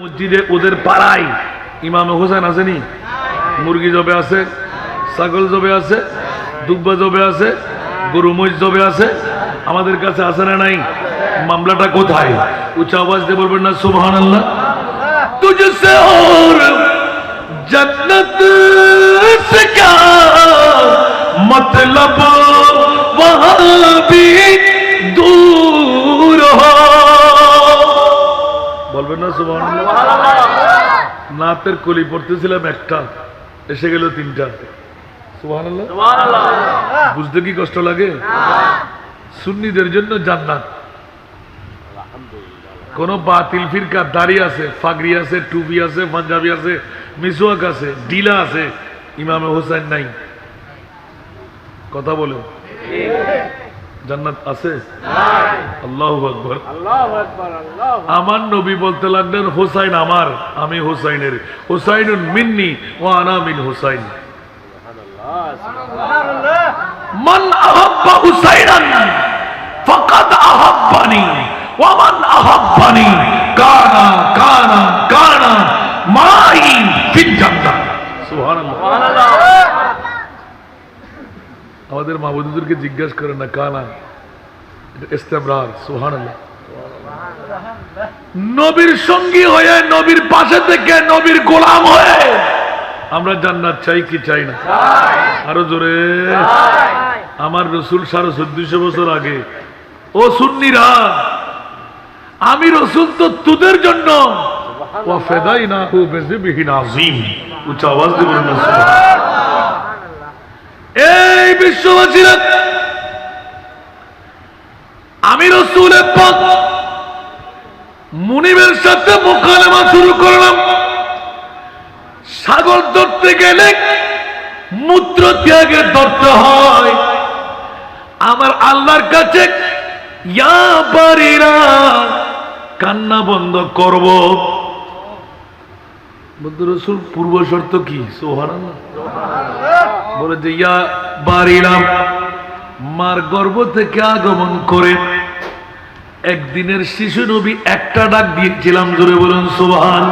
মসজিদে ওদের পাড়ায় ইমাম হোসেন আসেনি? মুরগি জবে আছে, ছাগল জবে আছে, দুব্বা জবে আছে, গরু মহিষ জবে আছে। আমাদের কাছে আছে না নাই? মামলাটা কোথায়? উচ্চ আওয়াজ দিয়ে বলবেন না সুবহানাল্লাহ। তুঝসে और जन्नत से क्या मतलब वहां भी दूर हो। বলবেন না সুবহানাল্লাহ। নাতের কলি পড়তেছিলাম একটা, এসে গেল তিনটা। সুবহানাল্লাহ। বুঝতে কি কষ্ট লাগে? সুন্নিদের জন্য জান্নাত। কোন বাতিল ফিরকা দাড়ি আছে, ফাগরি আছে, টুপি আছে, পাঞ্জাবি আছে, মিসওয়াক আছে, ডিলা আছে, ইমামে হোসেন নাই। কথা বলে জান্নাত আছে? আল্লাহু আকবার। আমার নবী বলতে লাগলেন হোসাইন আমার, আমি হোসাইনের। হোসাইনুন মিন্নি ওয়া আনা মিন হোসাইন। মান আহাব্বা হুসাইনান ফাকাদ আহাব্বানি ওয়া মান আহাব্বানি কানা কানা কানা মাই ফিল জান্নাহ। সুবহানাল্লাহ। আমাদের মাহবুবদেরকে জিজ্ঞাসা করেন না কানা, ইস্তেমরার। সুবহানাল্লাহ। নবীর সঙ্গী হয়ে, নবীর পাশে থেকে, নবীর গোলাম হয়ে আমরা জান্নাত চাই কি চাই না? আরো জোরে। আমার রসুল 1450 বছর আগে, ও সুন্নিরা, আমি রসুল তো তোদের জন্য ওয়া ফাদাইনাহু বিযিবহিন আযীম। উচ্চ আওয়াজ দিয়ে বলুন না সুবহানাল্লাহ। এই বিশ্ববাসীরা, আমি রসুলের পাক মুনিবের সাথে মুকালামা শুরু করলাম। সাগর ধরতে গেলে মূত্র ত্যাগে ধরতে হয়। আমার আল্লাহর কাছে ইয়া বারিরা কান্না বন্ধ করব। বন্ধু রসুল পূর্ব শর্ত কি? সুবহানাল্লাহ। বলে যে ইয়া বারিরা, মার গর্ভ থেকে আগমন করে একদিনের শিশু নবী একটা ডাক দিয়েছিলাম। জোরে বলুন সুবহান।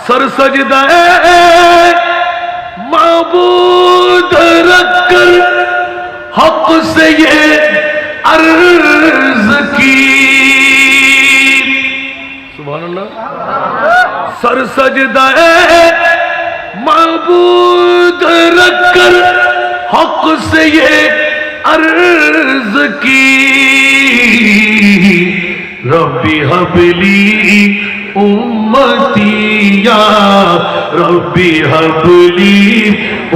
सर सजदाए माबूद रखकर हक से ये अर्ज की। सुभान अल्लाह। सर सजदाए माबूद रखकर हक से ये अर्ज की। रब्बी हबली उम्मती या रब्बी हबली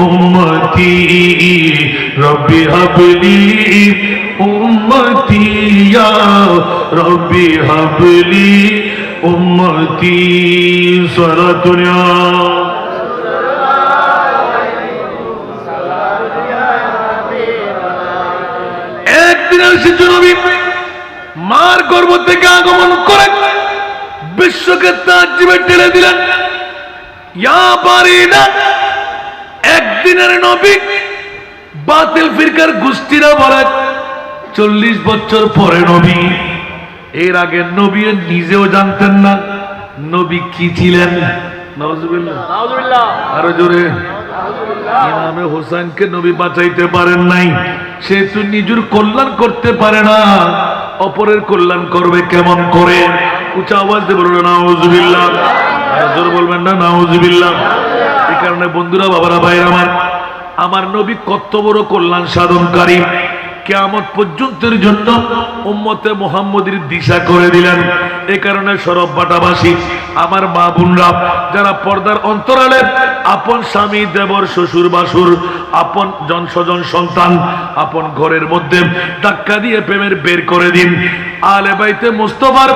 उम्मती, रब्बी हबली उम्मती या रब्बी हबली उम्मती। सारा दुनिया एक दिन শিশু নবী মার গর্ভ থেকে আগমন করে বিশ্বকে তাজ্জবে ঠেলে দিলেন। ইয়া বারিনা, একদিনের নবী। বাতিল ফিরকার গোষ্ঠীরা বলে 40 বছর পরে নবী। এর আগে নবী নিজেও জানতেন না নবী কি ছিলেন। নাউজুবিল্লাহ, নাউজুবিল্লাহ। আরো জোরে। ইমামে হোসেনকে নবী বাঁচাইতে পারেন নাই, সে তো নিজের কল্যাণ করতে পারে না, অপরের কল্যাণ করবে কেমন করে? উচ্চ আওয়াজ দিয়ে বলবেন নাউজুবিল্লাহ। আর জোর বলবেন না নাউজুবিল্লাহ। এই কারণে বন্ধুরা, বাবারা, ভাইরা আমার নবী কত বড় কল্যাণ সাধনকারী, কিয়ামত পর্যন্তের জন্য উম্মতে মুহাম্মদীর দিশা করে দিলেন। এই কারণে সরব বাটাবাসী, আমার মা বোনরা যারা পর্দার অন্তরালে আপন স্বামী, দেবর, শ্বশুর, বাসুর, আপন জন স্বজন, সন্তান, আপন ঘরের মধ্যে ধাক্কা দিয়ে প্রেমের বের করে দিন। আলে বাইতে মুস্তাফার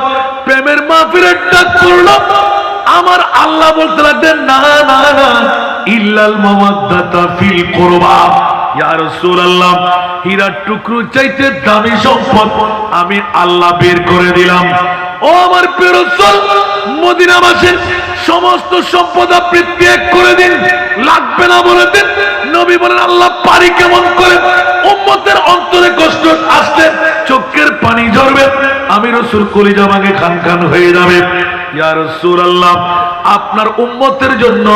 প্রেমের মাহফিলের ডাক পড়ল। আমার আল্লাহ বলতে লাগলেন না না না, ইল্লাল মাওয়াদ্দাতা ফিল কুরবা। ইয়া রাসূলুল্লাহ, হীরার টুকরো চাইতে দামি সম্পদ আমি আল্লাহ বের করে দিলাম। ও আমার প্রিয় রাসূল, মদিনাবাসীর সমস্ত সম্পদ আপনি ত্যাগ করে দিন, লাগবে না বলে দিন। নবী বলেন আল্লাহ পারি কেমন করে? উম্মতের অন্তরে কষ্ট আসলে চোখের পানি ঝরবে, আমি রাসূল কলিজা ভাঙে খান খান হয়ে যাবে। ইয়া রাসূলুল্লাহ, আপনার উম্মতের জন্য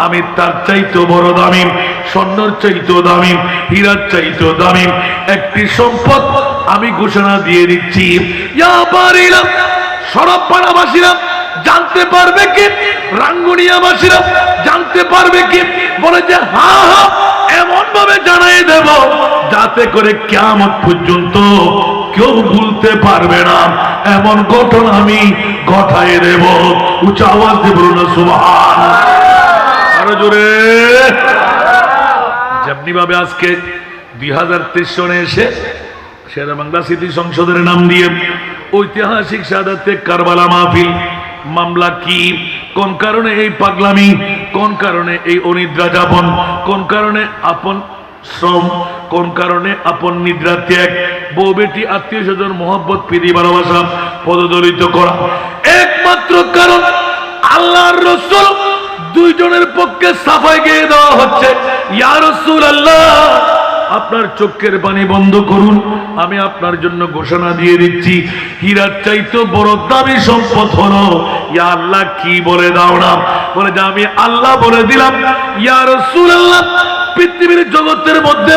আমি তার চাইতে বড় দামি, স্বর্ণের চাইতে দামি, হীরার চাইতে দামি একটি সম্পদ আমি ঘোষণা দিয়ে দিচ্ছি। ইয়া বারিলা, সরবপাড়াবাসীরা জানতে পারবে কি? রাঙ্গুনিয়াবাসীরা জানতে পারবে কি? বলে যে হ্যাঁ হ্যাঁ, এমন ভাবে জানাই দেব যাতে করে কিয়ামত পর্যন্ত কেউ ভুলতে পারবে না, এমন ঘটনা আমি ঘটায় দেব। উচ্চ আওয়াজ দিয়ে বলুন না সুবহানাল্লাহ। আরো জোরে। যেমনি ভাবে আজকে 2023 সনে এসে শেরে বাংলা স্মৃতি সংসদের নাম দিয়ে ঐতিহাসিক শাহাদাতে কারবালা মাহফিল, মামলা কি, কোন কারণে এই পাগলামি, কোন কারণে এই অনিদ্রা যাপন, কোন কারণে আপন শ্রম, কোন কারণে আপন নিদ্রা ত্যাগ, বউ বেটি আত্মীয় স্বজন মোহব্বত প্রীতি ভালোবাসা পদদলিত করা, একমাত্র কারণ আল্লাহর রাসূল দুইজনের পক্ষে সাফাই গিয়ে দেওয়া হচ্ছে। ইয়া রাসূলুল্লাহ, আপনার চোখের পানি বন্ধ করুন, আমি আপনার জন্য ঘোষণা দিয়ে দিচ্ছি, হীরার চাইতে বড় দামি সম্পদ হলো। ইয়া আল্লাহ, কি বলে দাও না? বলে যে আমি আল্লাহ বলে দিলাম। ইয়া রাসূলুল্লাহ, পৃথিবীর জগতের মধ্যে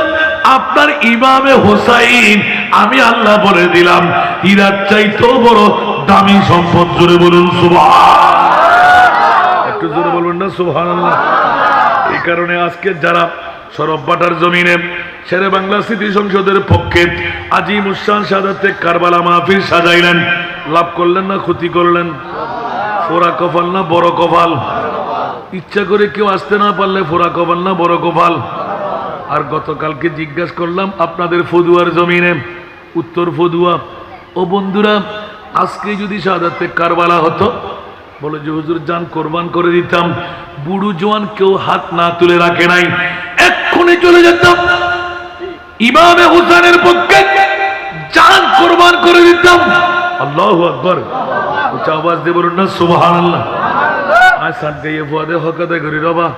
আপনার ইমামে হোসাইন আমি আল্লাহ বলে দিলাম হীরার চাইতেও বড় দামি সম্পদ। জোরে বলুন সুবহানাল্লাহ। একটু জোরে বলবেন না সুবহানাল্লাহ। এই কারণে আজকে যারা সরববাটার জমিনে শেরে বাংলা স্মৃতি সংসদের পক্ষে আজিমুস-শান শাহাদাতে কারবালা মাহফিল সাজাইলেন, লাভ করলেন না ক্ষতি করলেন? ফোরা কপাল না বড় কপাল? ইচ্ছা করে কেউ আসতে না পারলে ফোরা কপাল না বড় কপাল? আর গতকালকে জিজ্ঞাসা করলাম আপনাদের ফদুয়ার জমিনে, উত্তর ফদুয়া, ও বন্ধুরা আজকে যদি শাহাদাতে কারবালা হতো, বলে যে হুজুর জান কোরবান করে দিতাম। বুড়ো জওয়ান কেউ হাত না তুলে রাখে নাই, এক্ষুনি চলে যেতাম ইমামে হুসেনের পক্ষে জান কোরবান করে দিতাম। আল্লাহু আকবার। উচ্চ আওয়াজ দিয়ে বলুন না সুবহানাল্লাহ। আজ সাত গাইয়ে ফুয়াদে হকাতে করি রবা,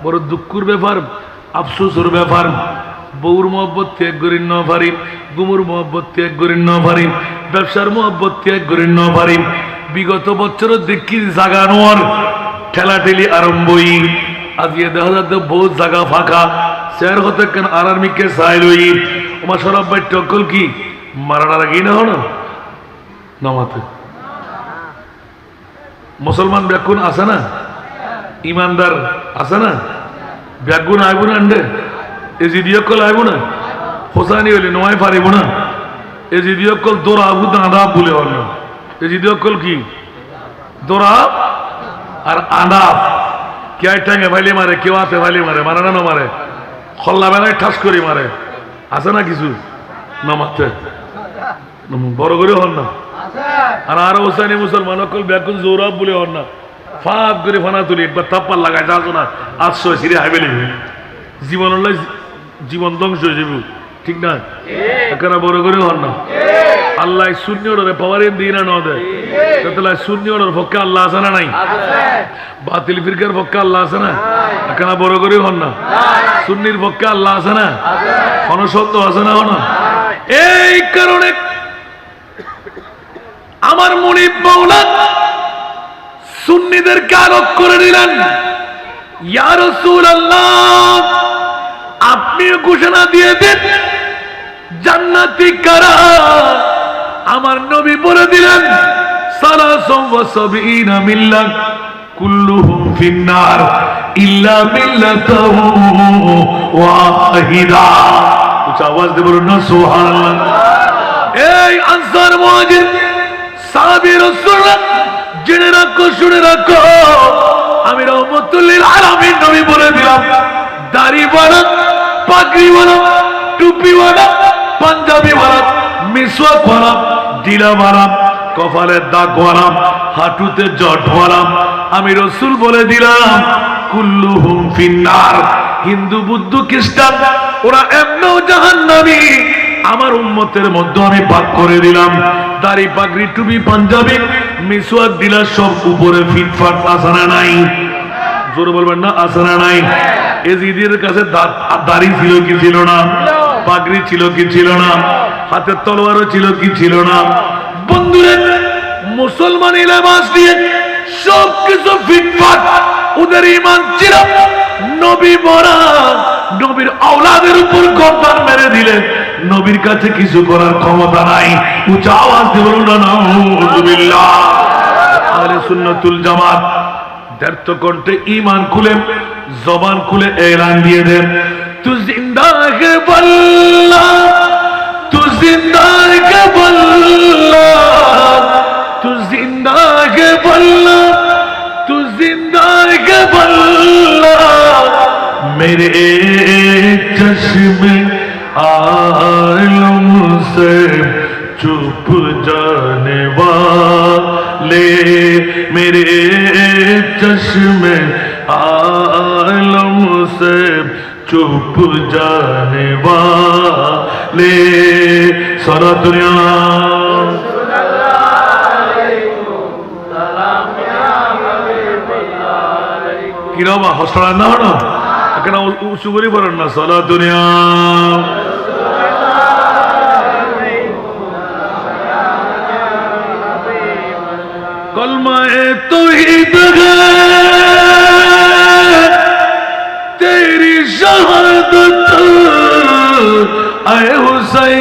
বড় দুঃখের ব্যাপার, আফসোসের ব্যাপার। বউর মোহব্বত ত্যাগ করি ন পারি, গুমুর মোহব্বত ত্যাগ করি ন পারি, ব্যবসার মোহব্বত ত্যাগ করি ন পারি। বিগত বছর দেখি জাগানোর ঠেলাঠেলি আরম্ভই, আজকে দেখা যাচ্ছে বহুত জায়গা ফাঁকা, শেয়ার হতে কেন আরামিকে চাই লই। আমার সরব ভাই টকল কি মারাটা রাখি না হন নামাতে মুসলমান ব্যাকুন আছে না, ইমানদার আছে না, ব্যাগুন আইব না আন্ডে এই জিদিয়কল আইব না, হোসানি হইলে নয় পারিব না, এই জিদিয়কল দোরা আবু দাঁড়া বলে হল না। এই জিদিয়কল কি দোরা আর আদা কে টাঙে ভাইলে মারে, কেউ হাতে ভাইলে মারে, মারে না মারে, খল্লা বেলায় ঠাস করে মারে, আছে না কিছু নামাতে বড় করে হন না। আর আরো হোসাইনি মুসলমান অকল ব্যাকুন জৌরাব বলে হন না, ফাঁক করে ফানা তুলি একবার তাপ্পার লাগায় যাও না, আটশো সিরে হাইবে লিখবে জীবন জীবন ধ্বংস হয়ে যাবে, ঠিক না? এখানে বড় করে হন না। আল্লাহ শূন্য অর্ডারে পাওয়ার দিই না নয়, শূন্য অর্ডার পক্ষে আল্লাহ আছে না নাই? বাতিল ফিরকার পক্ষে আল্লাহ আছে না? এখানে বড় করে হন না। সুন্নির পক্ষে আল্লাহ আছে না? অনসত্য আছে না? হন। এই কারণে আমার মুনিব মাওলা সুন্নিদেরকে আরোপ করে দিলেন, ইয়া রাসূলুল্লাহ আপনিও ঘোষণা দিয়ে দেন জান্নাতি কারা। আমার নবী বলে দিলেন সালাসুম ওয়া সাবিনা মিল্লাত কুল্লুহুম ফিন্নার ইল্লা মিল্লাতাহু ওয়াহিদা। উচ্চ আওয়াজ দিয়ে বলুন না সুবহানাল্লাহ। এই আনসার মুহাজির সাহাবী রাসূলুল্লাহ জেনে রাখো, শুনে রাখো, আমি রহমতুল লিল আলামিন নবী বলে দিলাম দাড়িওয়ালা, পাগড়িওয়ালা, টুপিওয়ালা, পাঞ্জাবিওয়ালা, মিসওয়াকওয়ালা, ডিলাওয়ালা, কপালের দাগওয়ালা, হাঁটুতে জটওয়ালা, আমি রাসূল বলে দিলাম কুল্লুহুম ফিন্নার। হিন্দু বুদ্ধ খ্রিস্টান ওরা এমনও জাহান্নামী, আমার উম্মতের মধ্যে আমি ভাগ করে দিলাম। দাড়ি পাগড়ি টুপি পাঞ্জাবি মিসওয়াক দিলা সব উপরে ফিটফাট আছে না নাই? জোরে বলবেন না আছে না নাই? এজিদের কাছে দাড়ি ছিল কি ছিল না? পাগড়ি ছিল কি ছিল না? হাতের তলোয়ারও ছিল কি ছিল না? বন্ধুরে মুসলমানি লেবাস দিয়ে সবকিছু ফিটফাট, ওদের ঈমান ছিল। নবী মরা, নবীর আওলাদের উপর গর্দান মেরে দিলেন, নবীর কাছে কিছু করার ক্ষমতা নাই। উচ্চ আওয়াজ দিয়ে বলুন না নাউযুবিল্লাহ। আহলে সুন্নাতুল জামাত ব্যর্থ কণ্ঠে ঈমান খুলে জবান খুলে এলান দিয়ে দেন, তু জিন্দা হে বল্লাহ, তু জিন্দা হে বল্লাহ, তু জিন্দা হে বল্লাহ, তু জিন্দা হে বল্লাহ, मेरे चश्मे आलम से चुप जाने वाले, मेरे चश्मे आलम से चुप जाने वाले, सारा दुनिया কিরবা হসড়া না হলো এখানে উঁচু করে বলেন না, সারা দুনিয়া कलमा-ए तौहीद है तेरी शहादत, आए हुसैन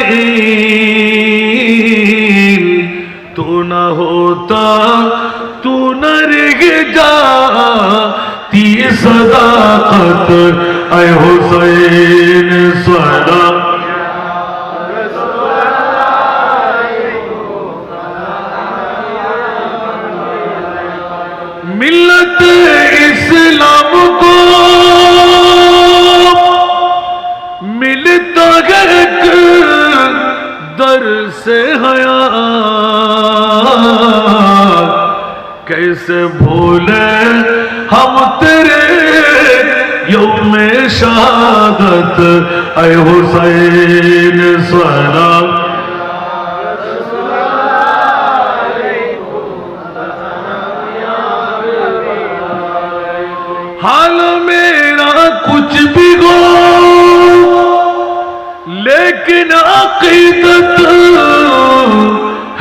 तू न होता तू न रह जाती सदाकत, आए हुसैन सदा मिल्लत इस्लाम को मिलता है एक दर से हया, कैसे भूले हम तेरे यौम-ए शहादत, ऐ हुसैन सलाम हाल मेरा कुछ भी हो लेकिन अकीदत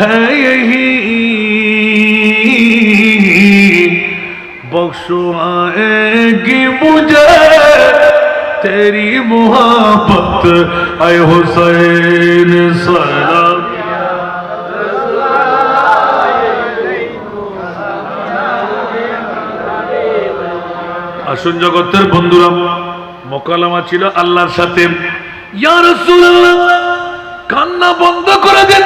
है यही, बख्शो आएगी मुझे तेरी मोहब्बत, ऐ हुसैन सलाम আসুন জগতের বন্ধুরা, মোকালামা ছিল আল্লাহর সাথে। ইয়া রাসূলুল্লাহ কান্না বন্ধ করে দেন,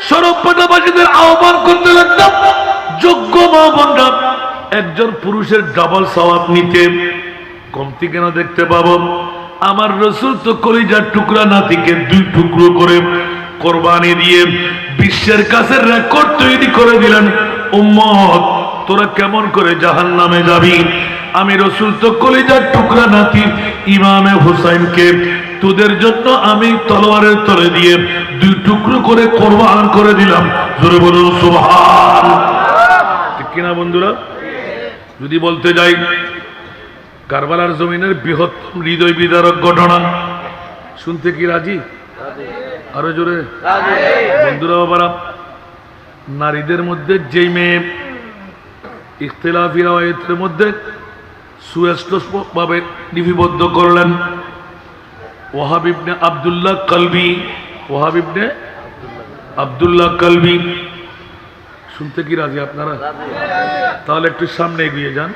সরবপাটাবাসীদের আহ্বান করতে লাগলাম, যোগ্য মা বোনরা একজন পুরুষের ডাবল সওয়াব নিতে কমতি কেন দেখতে পাবো? আমার রাসূল তো কলিজার টুকরা নাতিকে দুই টুকরো করে কোরবানি দিয়ে বিশ্বের কাছে রেকর্ড তৈরি করে দিলেন। উম্মত তোরা কেমন করে জাহান্নামে যাবি? আমি রাসূল তো কলিজার টুকরা নাতি ইমামে হুসাইনকে তোদের জন্য আমি তলোয়ারের তলে দিয়ে দুই টুকরো করে কোরবান করে দিলাম। জোরে বলুন সুবহান। ঠিক কিনা বন্ধুরা? যদি বলতে যাই কারবালার জমিনের বৃহত্তম হৃদয় বিদারক ঘটনা শুনতে কি রাজি? আরো জোরে বন্ধুরা বাবারা, নারীদের মধ্যে যেই মেয়ে ইখতিলাফি রাওয়ায়াতের মধ্যে সুস্পষ্টভাবে লিপিবদ্ধ করলেন ওয়াহাব ইবনে আব্দুল্লাহ কলবি, ওয়াহাব ইবনে আব্দুল্লাহ কলবি, শুনতে কি রাজি আপনারা? তাহলে একটু সামনে এগিয়ে যান,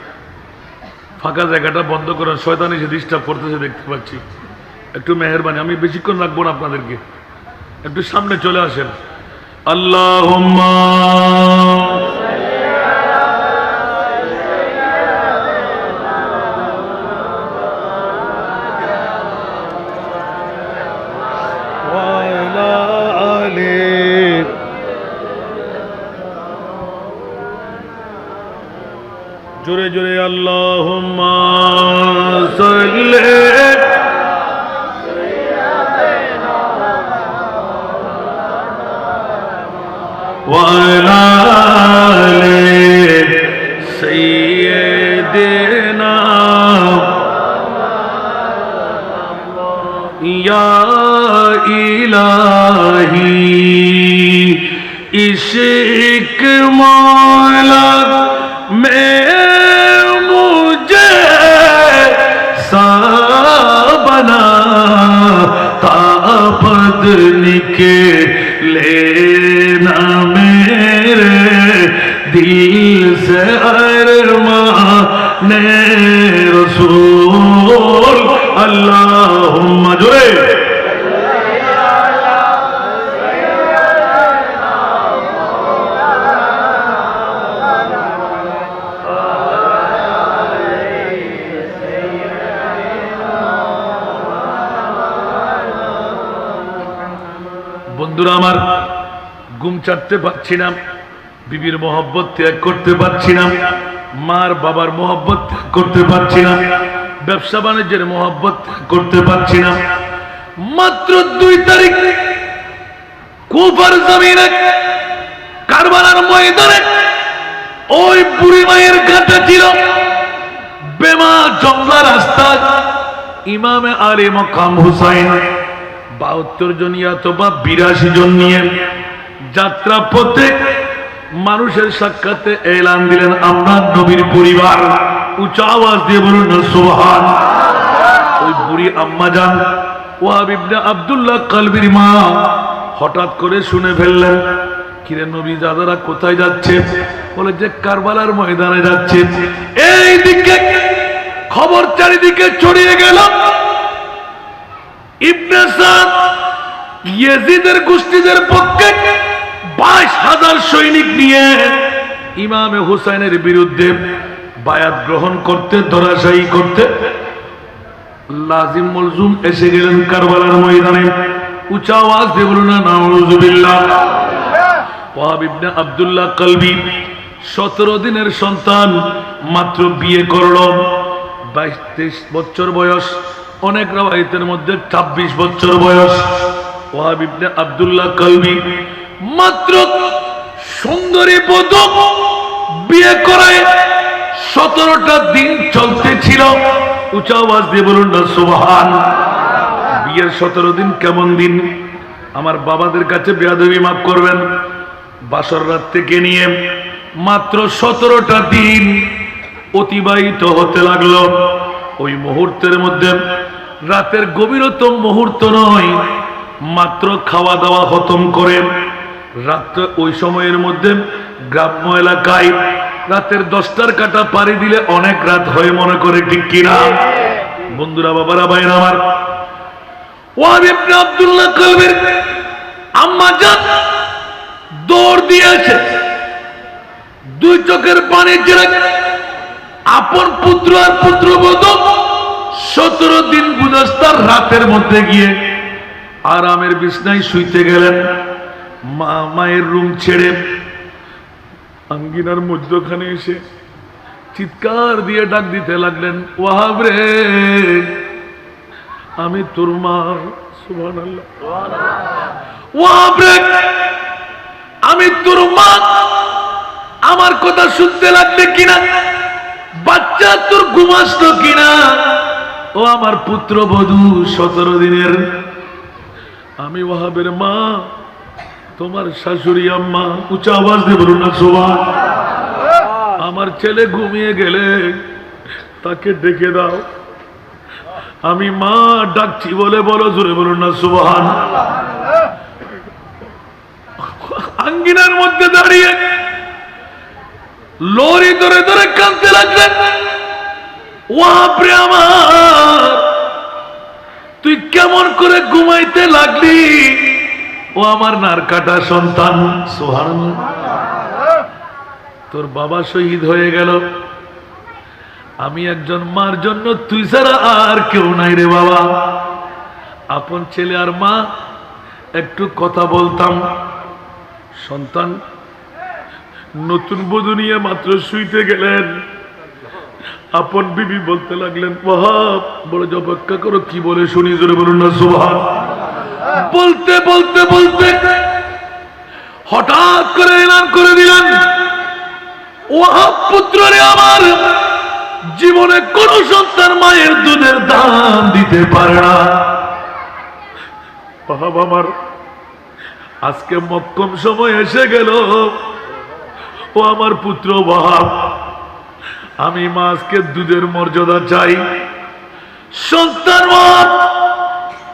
ফাঁকা জায়গাটা বন্ধ করেন, শয়তান এসে ডিস্টার্ব করতেছে দেখতে পাচ্ছি। একটু মেহেরবানি, আমি বেশিক্ষণ রাখবো না আপনাদেরকে, একটু সামনে চলে আসেন। আল্লাহুম্মা জোরে জোরে আল্লাহুম্মা সাল্লি ওয়া আলা আলি সাইয়্যিদিনা ইয়া ইলাহি ইশ के लेना मेरे दिल से अरमान रसूल अल्लाहुम्मा जुरे বন্ধুরা আমার, ঘুম ছাড়তে পারছি না, বিবির মোহব্বত ত্যাগ করতে পারছি না, মার বাবার মোহব্বত ত্যাগ করতে পারছি না, ব্যবসা বাণিজ্যের মোহব্বত ত্যাগ করতে পারছি না। মাত্র 2 তারিখ কুফার জমিনে কারবালার ময়দানে ওই বুড়ি মায়ের কাছে ছিল বেমা জংলা রাস্তা, ইমামে আলী মকাম হুসাইন 72 জন অথবা 82 জন নিয়ে যাত্রা পথে মানুষের সাক্ষাতে এলান দিলেন, আমরা নবীর পরিবার। উচ্চ আওয়াজ দিয়ে বলুন না সুবহান। ওই বুড়ি আম্মা জান ওয়াহাব ইবনে আব্দুল্লাহ কলবির মা হঠাৎ করে শুনে ফেললেন, কিরে নবী দাদারা কোথায় যাচ্ছে? বলে যে কারবালার ময়দানে যাচ্ছে। এই দিকে খবর চারিদিকে ছড়িয়ে গেল, ইবনে সাদ ইয়াজিদের গোষ্ঠীদের পক্ষে 22,000 সৈনিক নিয়ে ইমামে হুসাইনের বিরুদ্ধে বায়াত গ্রহণ করতে, ধরাশায়ী করতে লাজিম মলজুম এসে গেলেন কারবালার ময়দানে। উচ্চ আওয়াজ দিয়ে বলুন না নাউযুবিল্লাহ। ওয়াহাব ইবনে আব্দুল্লাহ কলবি 17 দিনের সন্তান, মাত্র বিয়ে করল, 22-23 বছর বয়স, অনেক রাওয়ায়াতের মধ্যে 26 বছর বয়স। ওয়াহাব ইবনে আব্দুল্লাহ কলবি মাত্র সুন্দরী বধূ বিয়ে করায় 17টা দিন চলতে ছিল। উচ্চ আওয়াজ দিয়ে বলুন না সুবহান। বিয়ের 17 দিন কেমন দিন? আমার বাবাদের কাছে বেয়াদবি মাফ করবেন, বাসর রাত থেকে নিয়ে মাত্র 17টা দিন অতিবাহিত হতে লাগলো। ওই মুহূর্তের মধ্যে রাতের গভীরতম মুহূর্ত নয়, মাত্র খাওয়া দাওয়া খতম করে রাত্রে ওই সময়ের মধ্যে গ্রাম্য এলাকায় রাতের 10টার কাটা পাড়ি দিলে অনেক রাত হয়ে মনে করে, ঠিক কিনা বন্ধুরা, বাবারা, ভাইরা আমার? ওয়াহাব ইবনে আব্দুল্লাহ কলবির আম্মা জান দৌড় দিয়েছে, 2 চোখের পানি ছেড়ে আপন পুত্র আর পুত্রবধূ 17 দিন গুজস্তার রাতের মধ্যে গিয়ে আরামের বিছনায় শুইতে গেলেন। মায়ের রুম ছেড়ে আঙ্গিনার মধ্যখানে এসে চিৎকার দিয়ে ডাক দিতে লাগলেন, ওয়াহাব রে, আমি তোর মা। সুবহানাল্লাহ। ওয়াহাব রে, আমি তোর মা, আমার কথা শুনতে লাগবে কিনা? বাচ্চা তোর ঘুমাসলো কিনা? ও আমার পুত্রবধূ 17 দিনের, আমি ওয়াহাবের মা, তোমার শাশুড়ি আম্মা। উচ্চ আওয়াজ দিয়ে বলুন না সুবহান। আমার ছেলে ঘুমিয়ে গেলে তাকে ডেকে দাও, আমি মা ডাকছি বলে বলো, জোরে বলুন না সুবহান। আঙ্গিনার মধ্যে দাঁড়িয়ে লরি ধরে ধরে কাঁদতে লাগলেন, ওয়াহাব রে আমার, তুই কেমন করে ঘুমাইতে লাগলি? ও আমার নারকাটা সন্তান। সুবহানাল্লাহ। তোর বাবা শহীদ হয়ে গেল, আমি একজন মার জন্য তুই ছাড়া আর কেউ নাই রে বাবা। আপন ছেলে আর মা একটু কথা বলতাম। সন্তান নতুন বধূ নিয়ে মাত্র শুইতে গেলেন, আপন বিবি বলতে লাগলেন, ওয়াহাব বড় অপেক্ষা করো, কি বলে শুনি, জোরে বলুন না সুবহান। বলতে বলতে বলতে হঠাৎ করে এলান করে দিলেন, ওয়াহাব পুত্র রে আমার, জীবনে কোন সন্তান মায়ের দুধের দাম দিতে পারে না। ওয়াহাব আমার, আজকে মক্কম সময় এসে গেল। ও আমার পুত্র ওয়াহাব, আমি মা আজকে দুধের মর্যাদা চাই। সন্তান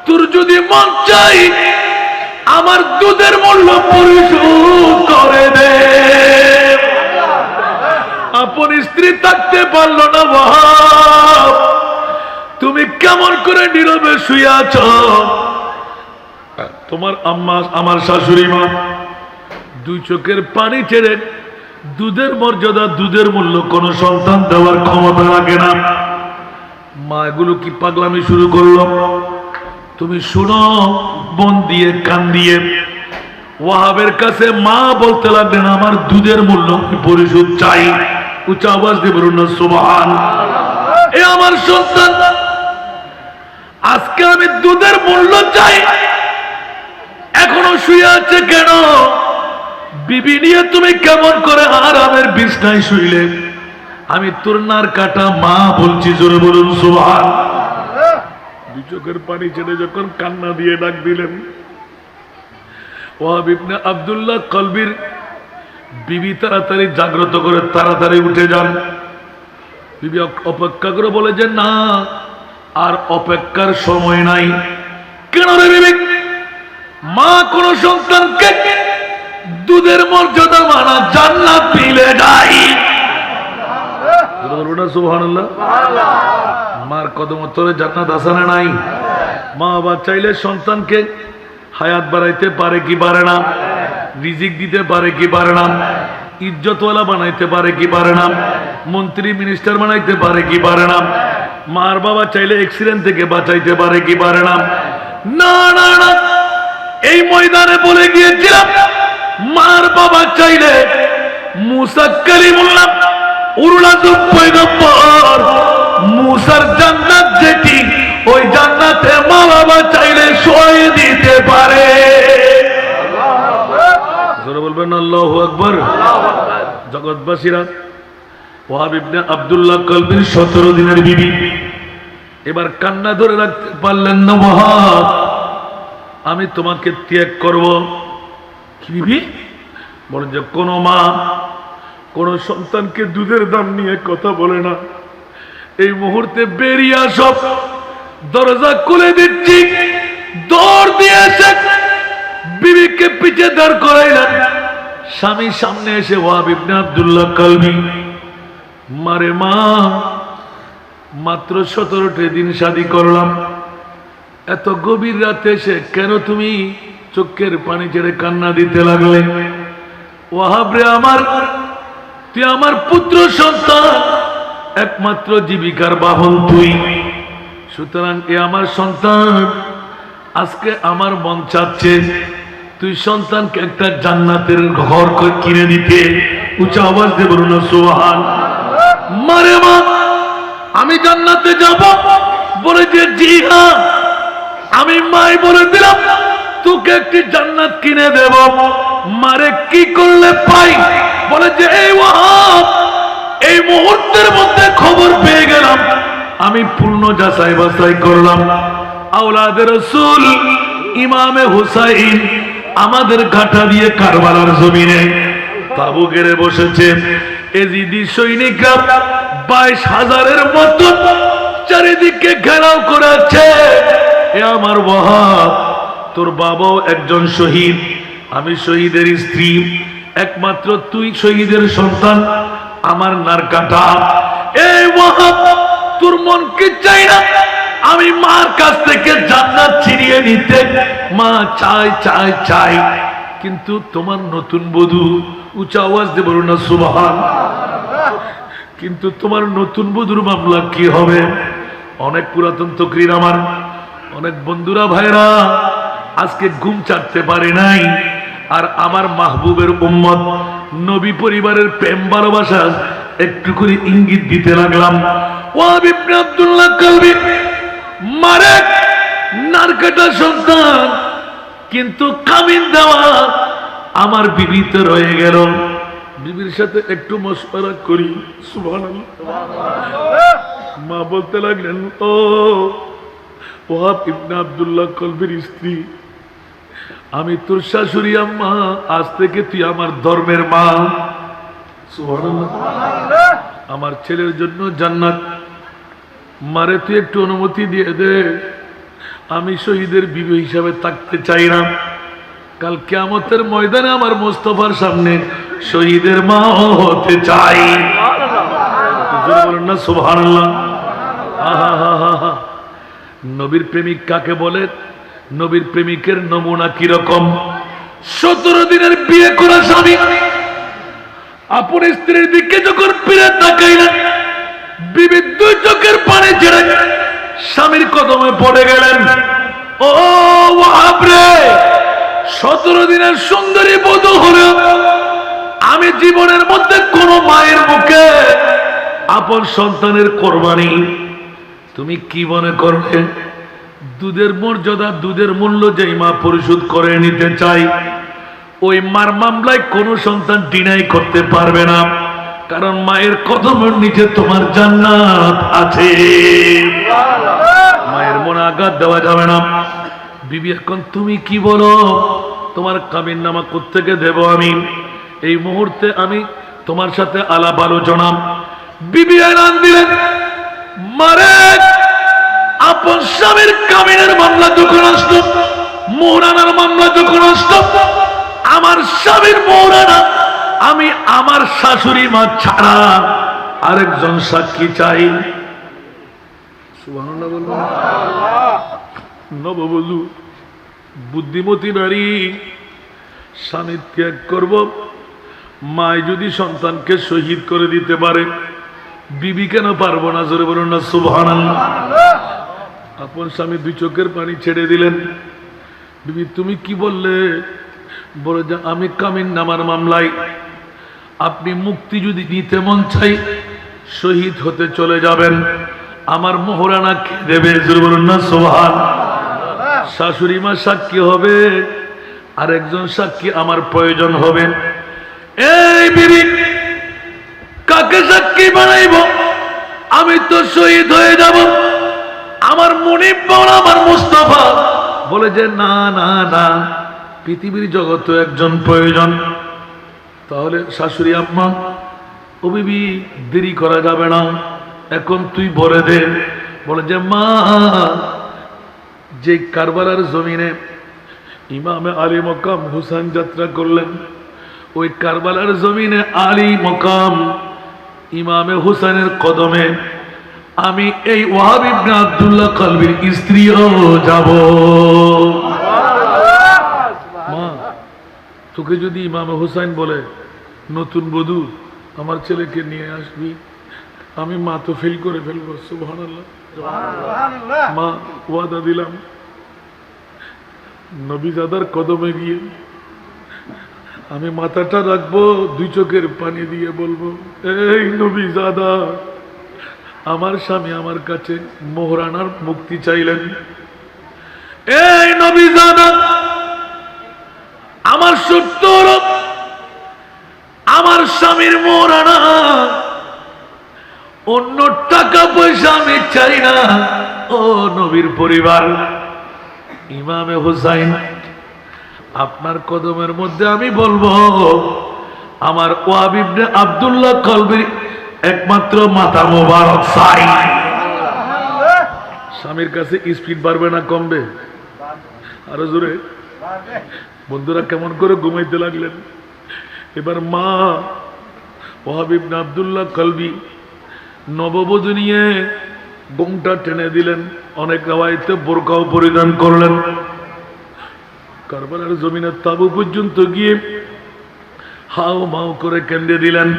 তোর যদি মন চাই আমার দুধের মূল্য পরিশোধ করে দে। আপন স্ত্রী থাকতে পারলো না ওয়াহাব, তুমি কেমন করে নীরবে শুয়ে আছো? তোমার আম্মা, আমার শাশুড়ি মা দুই চোখের পানি ছেড়ে দুধের মর্যাদা, দুধের মূল্য কোন সন্তান দেওয়ার ক্ষমতা রাখে না। মা এগুলো কি পাগলামি শুরু করলো? তুমি শুনো মন দিয়ে, কান দিয়ে। ওয়াহাবের কাছে মা বলতে লাগলেন, আমার দুধের মূল্য পরিশোধ চাই। উচ্চ আওয়াজ দিয়ে বলুন না সুবহান। এ আমার সন্তান, আজকে আমি দুধের মূল্য চাই। এখনো শুয়ে আছে কেন? বিবি নিয়ে তুমি কেমন করে আরামের বিছনায় শুইলে? আমি তোর নার কাটা মা বলছি, জোরে বলুন সুবহান। দুই চোখের পানি ছেড়ে যখন কান্না দিয়ে ডাক দিলেন, ওয়াহাব ইবনে আব্দুল্লাহ কলবির বিবি তাড়াতাড়ি জাগ্রত করে তাড়াতাড়ি উঠে যান। বিবি অপেক্ষা করে বলে যে না, আর অপেক্ষার সময় নাই। কেন রে বিবি? মা কোন সন্তানকে দুধের মর্যাদা মানা জান্নাত দিলে নাই। সুবহানাল্লাহ। মার কদম উত্তরে জান্নাত আছে না নাই? মা বাবা চাইলে সন্তানকে হায়াত বাড়াইতে পারে কি পারে না? রিজিক দিতে পারে কি পারে না? ইজ্জতওয়ালা বানাইতে পারে কি পারে না? মন্ত্রী মিনিস্টার বানাইতে পারে কি পারে না? মার বাবা চাইলে অ্যাক্সিডেন্ট থেকে বাঁচাইতে পারে কি পারে না? না না না, এই ময়দানে বলে গিয়েছিলাম, মার বাবা চাইলে মুসা কালিমুল্লাহ উরুলাদুল পয়গম্বর মুসার জান্নাত যেটি, ওই জান্নাতে মা বাবা চাইলে সয়ে দিতে পারে। জোরে বলবেন আল্লাহু আকবার। জগৎবাসীরা, ওয়াহাব ইবনে আব্দুল্লাহ কলবির 17 দিনের বিবি এবার কান্না ধরে রাখতে পারলেন না। ওয়াহাব, আমি তোমাকে ত্যাগ করব। কি বিবি বলেন যে কোন মা কোন সন্তানকে দুধের দাম নিয়ে কথা বলে না। এই মুহূর্তে বেরিয়ে আসো, দরজা খুলে দিচ্ছি। দৌড় দিয়েছে, বিবিকে পিছে দাঁড় করাইলেন। স্বামী সামনে এসে ওয়াহাব ইবনে আব্দুল্লাহ কলবি, মারে মা, মাত্র 17টা দিন শাদী করলাম, এত গভীর রাতে এসে কেন তুমি চোখের পানি ছেড়ে কান্না দিতে লাগলে? ওয়াহাব রে আমার, তুই আমার পুত্র সন্তান, একমাত্র জীবিকার বাহন তুই। সুতরাং এ আমার সন্তান, আজকে আমার মন চাচ্ছে তুই সন্তানকে একটা জান্নাতের ঘর কিনে দিতে। উচ্চ আওয়াজ দিয়ে বলুন সুবহান। মারে মা, আমি জান্নাতে যাব? বলে যে জি হ্যাঁ। আমি মাই বলে দিলাম তোকে একটি জান্নাত কিনে দেব। মারে কি করলে পাই? বলে যে এই ওয়াহাব, এই মুহূর্তের মধ্যে খবর পেয়ে গেলাম, আমি পূর্ণ যাচাই বাছাই করলাম, আওলাদে রাসূল ইমামে হুসাইন আমাদের ঘাটা দিয়ে কারবালার জমিনে তাবু গেড়ে বসেছে। এজিদি সৈনিকরা 22,000-এর মতো চারিদিকে ঘেরাও করেছে। এ আমার ওয়াহাব, তোর বাবাও একজন শহীদ, আমি শহীদের স্ত্রী, একমাত্র তুই শহীদের সন্তান, আমার নার কাটা। এই ওয়াহাব, তোর মন কি চাই না আমি মার কাছ থেকে জান্নাত ছিনিয়ে নিতে? মা চাই চাই চাই, কিন্তু তোমার নতুন বধূ, উচ্চ আওয়াজ দিয়ে বলুন না সুবহান, কিন্তু তোমার নতুন বধূর মামলা কি হবে? অনেক পুরাতন তকরির আমার অনেক বন্ধুরা ভাইরা আজকে ঘুম ছাড়তে পারে নাই। আর আমার মাহবুবের উম্মত নবী পরিবারের প্রেম ভালোবাসা একটু করে ইঙ্গিত দিতে লাগলাম। ওয়াহাব ইবনে আব্দুল্লাহ কলবি, মারে নারকাটা সন্তান, কিন্তু কামিন দেওয়া আমার বিবিতে রয়ে গেল। বিবির সাথে একটু মশওয়ারা করি। সুবহানাল্লাহ। মা বলতে লাগলেন, ও ওয়াহাব ইবনে আব্দুল্লাহ কলবির স্ত্রী, আমি তোর শাশুড়ি আম্মা, আজ থেকে তুই আমার ধর্মের মা। সুবহানাল্লাহ। আমার ছেলের জন্য জান্নাত। মারে তুই একটু অনুমতি দিয়ে দে, আমি শহীদের বিবি হিসাবে থাকতে চাই না। কাল কিয়ামতের ময়দানে আমার মুস্তাফার সামনে শহীদের মা হতে চাই। বলুন না সুবহানাল্লাহ। নবীর প্রেমিক কাকে বলে? নবীর প্রেমিকের নমুনা কিরকম? 17 দিনের বিয়ে করা স্বামী আপন স্ত্রীর দিকে যখন ফিরে তাকাইলেন, বিবি 2 চোখের পানি ছেড়ে স্বামীর কদমে পড়ে গেলেন। ও ওয়াহাব রে, 17 দিনের সুন্দরী বধূ হলো আমি জীবনের মধ্যে কোন মায়ের মুখে আপন সন্তানের কোরবানি তুমি কি মনে করবে? দুধের মর্যাদা, দুধের মূল্য যেই মা পরিশোধ করে নিতে চাই, ওই মার মামলায় কোন সন্তান ডিনাই করতে পারবে না, কারণ মায়ের কদমের নিচে তোমার জান্নাত আছে। মায়ের মনে আঘাত দেওয়া যাবে না। বিবি এখন তুমি কি বলো? তোমার কাবিন নামা কোত্থেকে দেব আমি? এই মুহূর্তে আমি তোমার সাথে আলাপ আলোচনা। বিবি এলান দিলেন, মারে আপন স্বামীর কাবিনের মামলা যখন আসতো, মোহরানার মামলা যখন আসতো, আমার স্বামীর মোহরানা আমি আমার শাশুড়ি মা ছাড়া আরেকজন সাক্ষী চাই। সুবহানাল্লাহ বলুন। নববধূ বুদ্ধিমতী নারী স্বামী ত্যাগ করব, মায় যদি সন্তানকে শহীদ করে দিতে পারে, বিবি কেন পারবো না? জোরে বলুন না সুবহানাল্লাহ। আপন স্বামী 2 চোখের পানি ছেড়ে দিলেন। বিবি তুমি কি বললে? বলে যে আমি কামিন নামার মামলায় আপনি মুক্তি যদি নিতে মন চাই, শহীদ হতে চলে যাবেন, আমার মোহরানা কে দেবে? জোরে বলুন না সুবহানাল্লাহ। শাশুড়ি মা সাক্ষী হবে, আর একজন সাক্ষী আমার প্রয়োজন হবে। এই বিবি কাকে সাক্ষী বানাইব? আমি তো শহীদ হয়ে যাব। আমার মুনিব মাওলা, আমার মুস্তাফা বলে যে না না না, পৃথিবীর জগতে একজন প্রয়োজন। তাহলে শাশুড়ি আম্মা, ও বিবি দেরি করা যাবে না, এখন তুই বলে দে। বলে যে মা, যে কারবালার জমিনে ইমামে আলী মকাম হুসাইন যাত্রা করলেন, ওই কারবালার জমিনে আলী মকাম ইমামে হুসাইনের কদমে আমি এই ওয়াহাব ইবনে আব্দুল্লাহ কলবির স্ত্রীও যাব। মা, তোকে যদি ইমামে হুসাইন বলে নতুন বধূ আমার ছেলেকে নিয়ে আসবি, আমি মা তো ফেল করে ফেলবো। সুবহানাল্লাহ। মা ওয়াদা দিলাম, নবীজাদার কদমে গিয়ে আমি মাথাটা রাখবো, 2 চোখের পানি দিয়ে বলবো, এই নবীজাদা, আমার স্বামী আমার কাছে মোহরানার মুক্তি চাইলেন। এই নবীজাদা, আমার সত্য আমার স্বামীর মোহরানা, অন্য টাকা পয়সা আমি চাই না। ও নবীর পরিবার, ইমামে হুসাইন, আপনার কদমের মধ্যে আমি বলবো আমার ওয়াহাব ইবনে আব্দুল্লাহ কলবির একমাত্র মাথা মোবারক চাই। স্বামীর কাছে স্পিড বাড়বে না কমবে? আরো জোরে। বন্ধুরা কেমন করে ঘুমাইতে লাগলেন। এবার মা ওয়াহাব ইবনে আব্দুল্লাহ কলবি নববধূ নিয়ে ঘোমটা টেনে দিলেন, অনেক রাওয়ায়াতে বোরকাও পরিধান করলেন। কারবালার জমিনের তাবু পর্যন্ত গিয়ে হাও মাও করে কেঁদে দিলেন।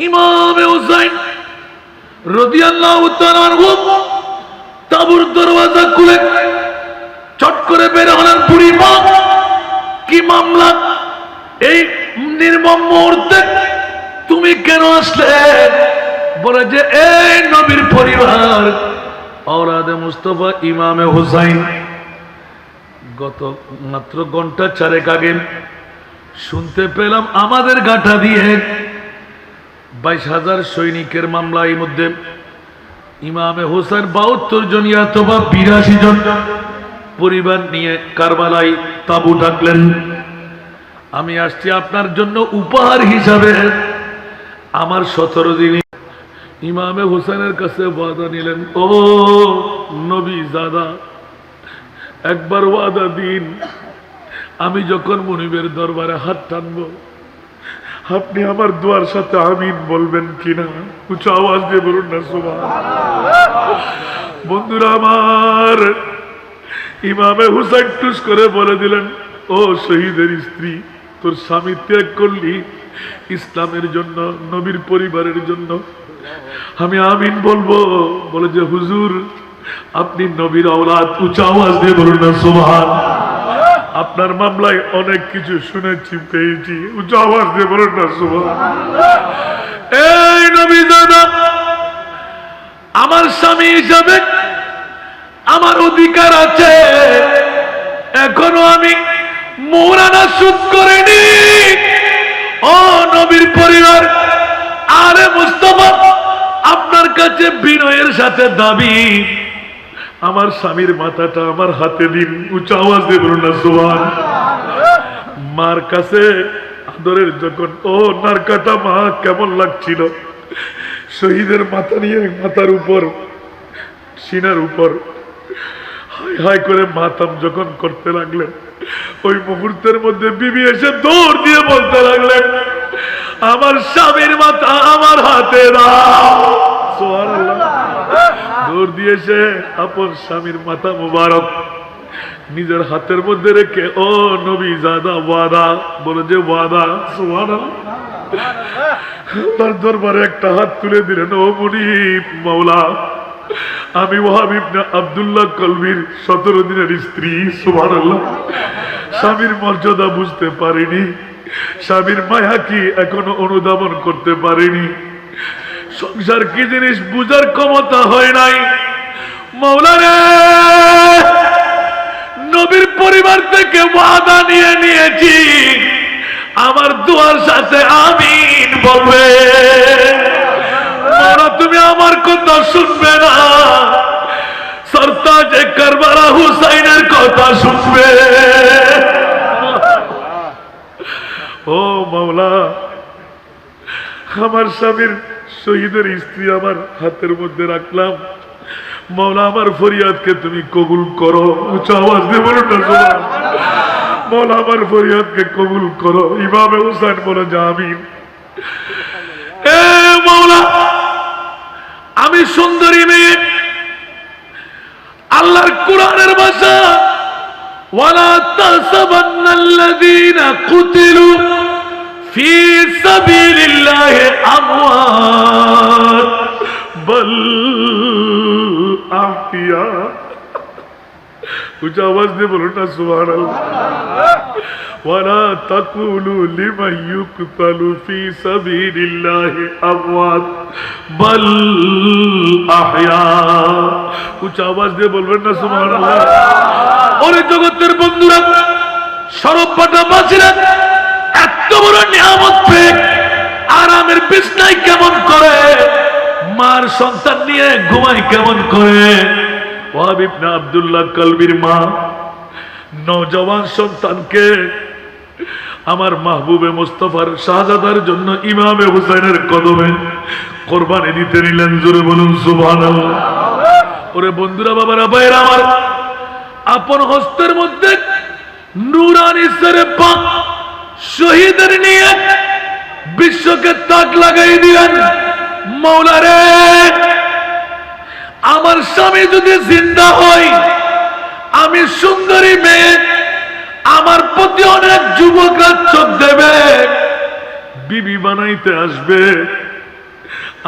ইমামে হুসাইন রাদিয়াল্লাহু তাআলা আনহু তাবুর দরওয়াজা খুলে চট করে বের হলেন। বুড়ি মা, কি মামলা? এই নির্মম মুহূর্তে তুমি কেন আসলে? বলে যে এই নবীর পরিবার আওলাদে মুস্তাফা ইমামে হুসাইন গত মাত্র ঘন্টা 4 আগে শুনতে পেলাম আমাদের গাঁটা দিয়ে 22,000 সৈনিকের মামলার মধ্যে ইমামে হুসাইন 72 জন অথবা 82 জন পরিবার নিয়ে কারবালায় তাবু ডাকলেন। আমি আসছি আপনার জন্য উপহার হিসাবে। আমার 17 দিন ইমামে হুসাইনের কাছে ওয়াদা নিলেন, ও নবী জাদা, একবার ওয়াদা দিন আমি যখন মুনিবের দরবারে হাত টানবো, আপনি আমার দোয়ার সাথে আমিন বলবেন কিনা উঁচু আওয়াজ দিয়ে বলুন না সুবহানাল্লাহ। বন্ধুরা আমার, ইমামে হুসাইন টুস করে বলে দিলেন, ও শহীদের স্ত্রী, তোর স্বামী ত্যাগ করলি ইসলামের জন্য, নবীর পরিবারের জন্য, আমি আমিন বলবো। বলে যে হুজুর, আপনি নবীর আওলাদ, উঁচু আওয়াজ দিয়ে বলুন না সুবহানাল্লাহ। আপনার মামলায় অনেক কিছু শুনেছি, পেয়েছি, উঁচু আওয়াজ দিয়ে বলুন না সুবহানাল্লাহ। এই নবী দাদা, আমার স্বামী হিসাবে আমার অধিকার আছে, এখনো আমি মৌলানা সুদ করিনি। ও নবীর পরিবার, আরে মুস্তাফা, আপনার কাছে বিনয়ের সাথে দাবি, আমার স্বামীর মাথাটা আমার হাতে দিন, উঁচু আওয়াজ দিয়ে বলুন না সুবহানাল্লাহ। মার কাছে আদরের যখন ও নারকাটা মা কেমন লাগছিল, শহীদের মাথা নিয়ে মাথার উপর, সিনার উপর হাই হাই করে মাতাম যখন করতে লাগলেন, ওই মুহূর্তের মধ্যে বিবি এসে দৌড় দিয়ে বলতে লাগলেন, আমার স্বামীর মাথা আমার হাতে দাও। সুবহানাল্লাহ। দৌড় দিয়েছে আপন স্বামীর মাথা মুবারক নিজের হাতের মধ্যে রেখে, ও নবী জাদা ওয়াদা, বলে যে ওয়াদা। সুবহানাল্লাহ। তার দরবারে একটা হাত তুলে দিলেন, ও মুনিব মাওলা, আমি ওয়াহাব ইবনে আব্দুল্লাহ কলবির 17 দিনের স্ত্রী। সুবহানাল্লাহ। স্বামীর মর্যাদা বুঝতে পারিনি, স্বামীর মায়া কি এখনো অনুধাবন করতে পারিনি, সংসার কি জিনিস বুঝার ক্ষমতা হয় নাই। মাওলা রে, নবীর পরিবার থেকে ওয়াদা নিয়ে নিয়েছি, আমার দুয়ার সাথে আমিন বলবে। মাওলা, তুমি আমার কথা শুনবে না, সরতাজে কারবালা হুসাইনের কথা শুনবে। ও মাওলা, আমার স্বামীর শহীদের স্ত্রী আমার হাতের মধ্যে রাখলাম, মাওলা আমার ফরিয়াদকে তুমি কবুল করো। উচ্চ আওয়াজ দিয়ে বলুন না সুবহানাল্লাহ। মাওলা আমার ফরিয়াদকে কবুল করো। ইমামে হুসাইন বলে যে আমিন। এ মাওলা, আমি সুন্দরী মেয়ে, আল্লাহর কোরআনের ভাষা, ওয়ালা তাহসাবান্নাল্লাযীনা কুতিলু ফি সাবিলিল্লাহি আমওয়াত বাল আহইয়া। উচ্চ আওয়াজ দিয়ে বলুন না সুবহানাল্লাহ। ওয়ালা তাকুলু লিমান ইউকতালু ফি সাবিলিল্লাহি আমওয়াত বাল আহইয়া। উচ্চ আওয়াজ দিয়ে বলবেন না সুবহানাল্লাহ। ওরে জগতের বন্ধুরা, সরবপাটা বাঁচিলেন, এত বড় নিয়ামত পেয়ে আরামের বিছনায় কেমন করে, মার সন্তান নিয়ে ঘুমাই কেমন করে। ওয়াহাব ইবনে আব্দুল্লাহ কলবির মা নওজওয়ান সন্তানকে আমার মাহবুবে মুস্তাফার শাহজাদার জন্য ইমামে হুসাইনের কদমে কোরবানি দিতে নিলেন। জোরে বলুন সুবহানাল্লাহ। ওরে বন্ধুরা, বাবারা, ভাইরা আমার, আপন হস্তের মধ্যে নূরানি সরে পাক শহীদের নিয়ে বিশ্বকে তাক লাগাই দিলেন। মাওলা রে, আমার স্বামী যদি জিন্দা হয়, আমি সুন্দরী মেয়ে, আমার প্রতি অনেক যুবকরা চোখ দেবে, বিবি বানাইতে আসবে,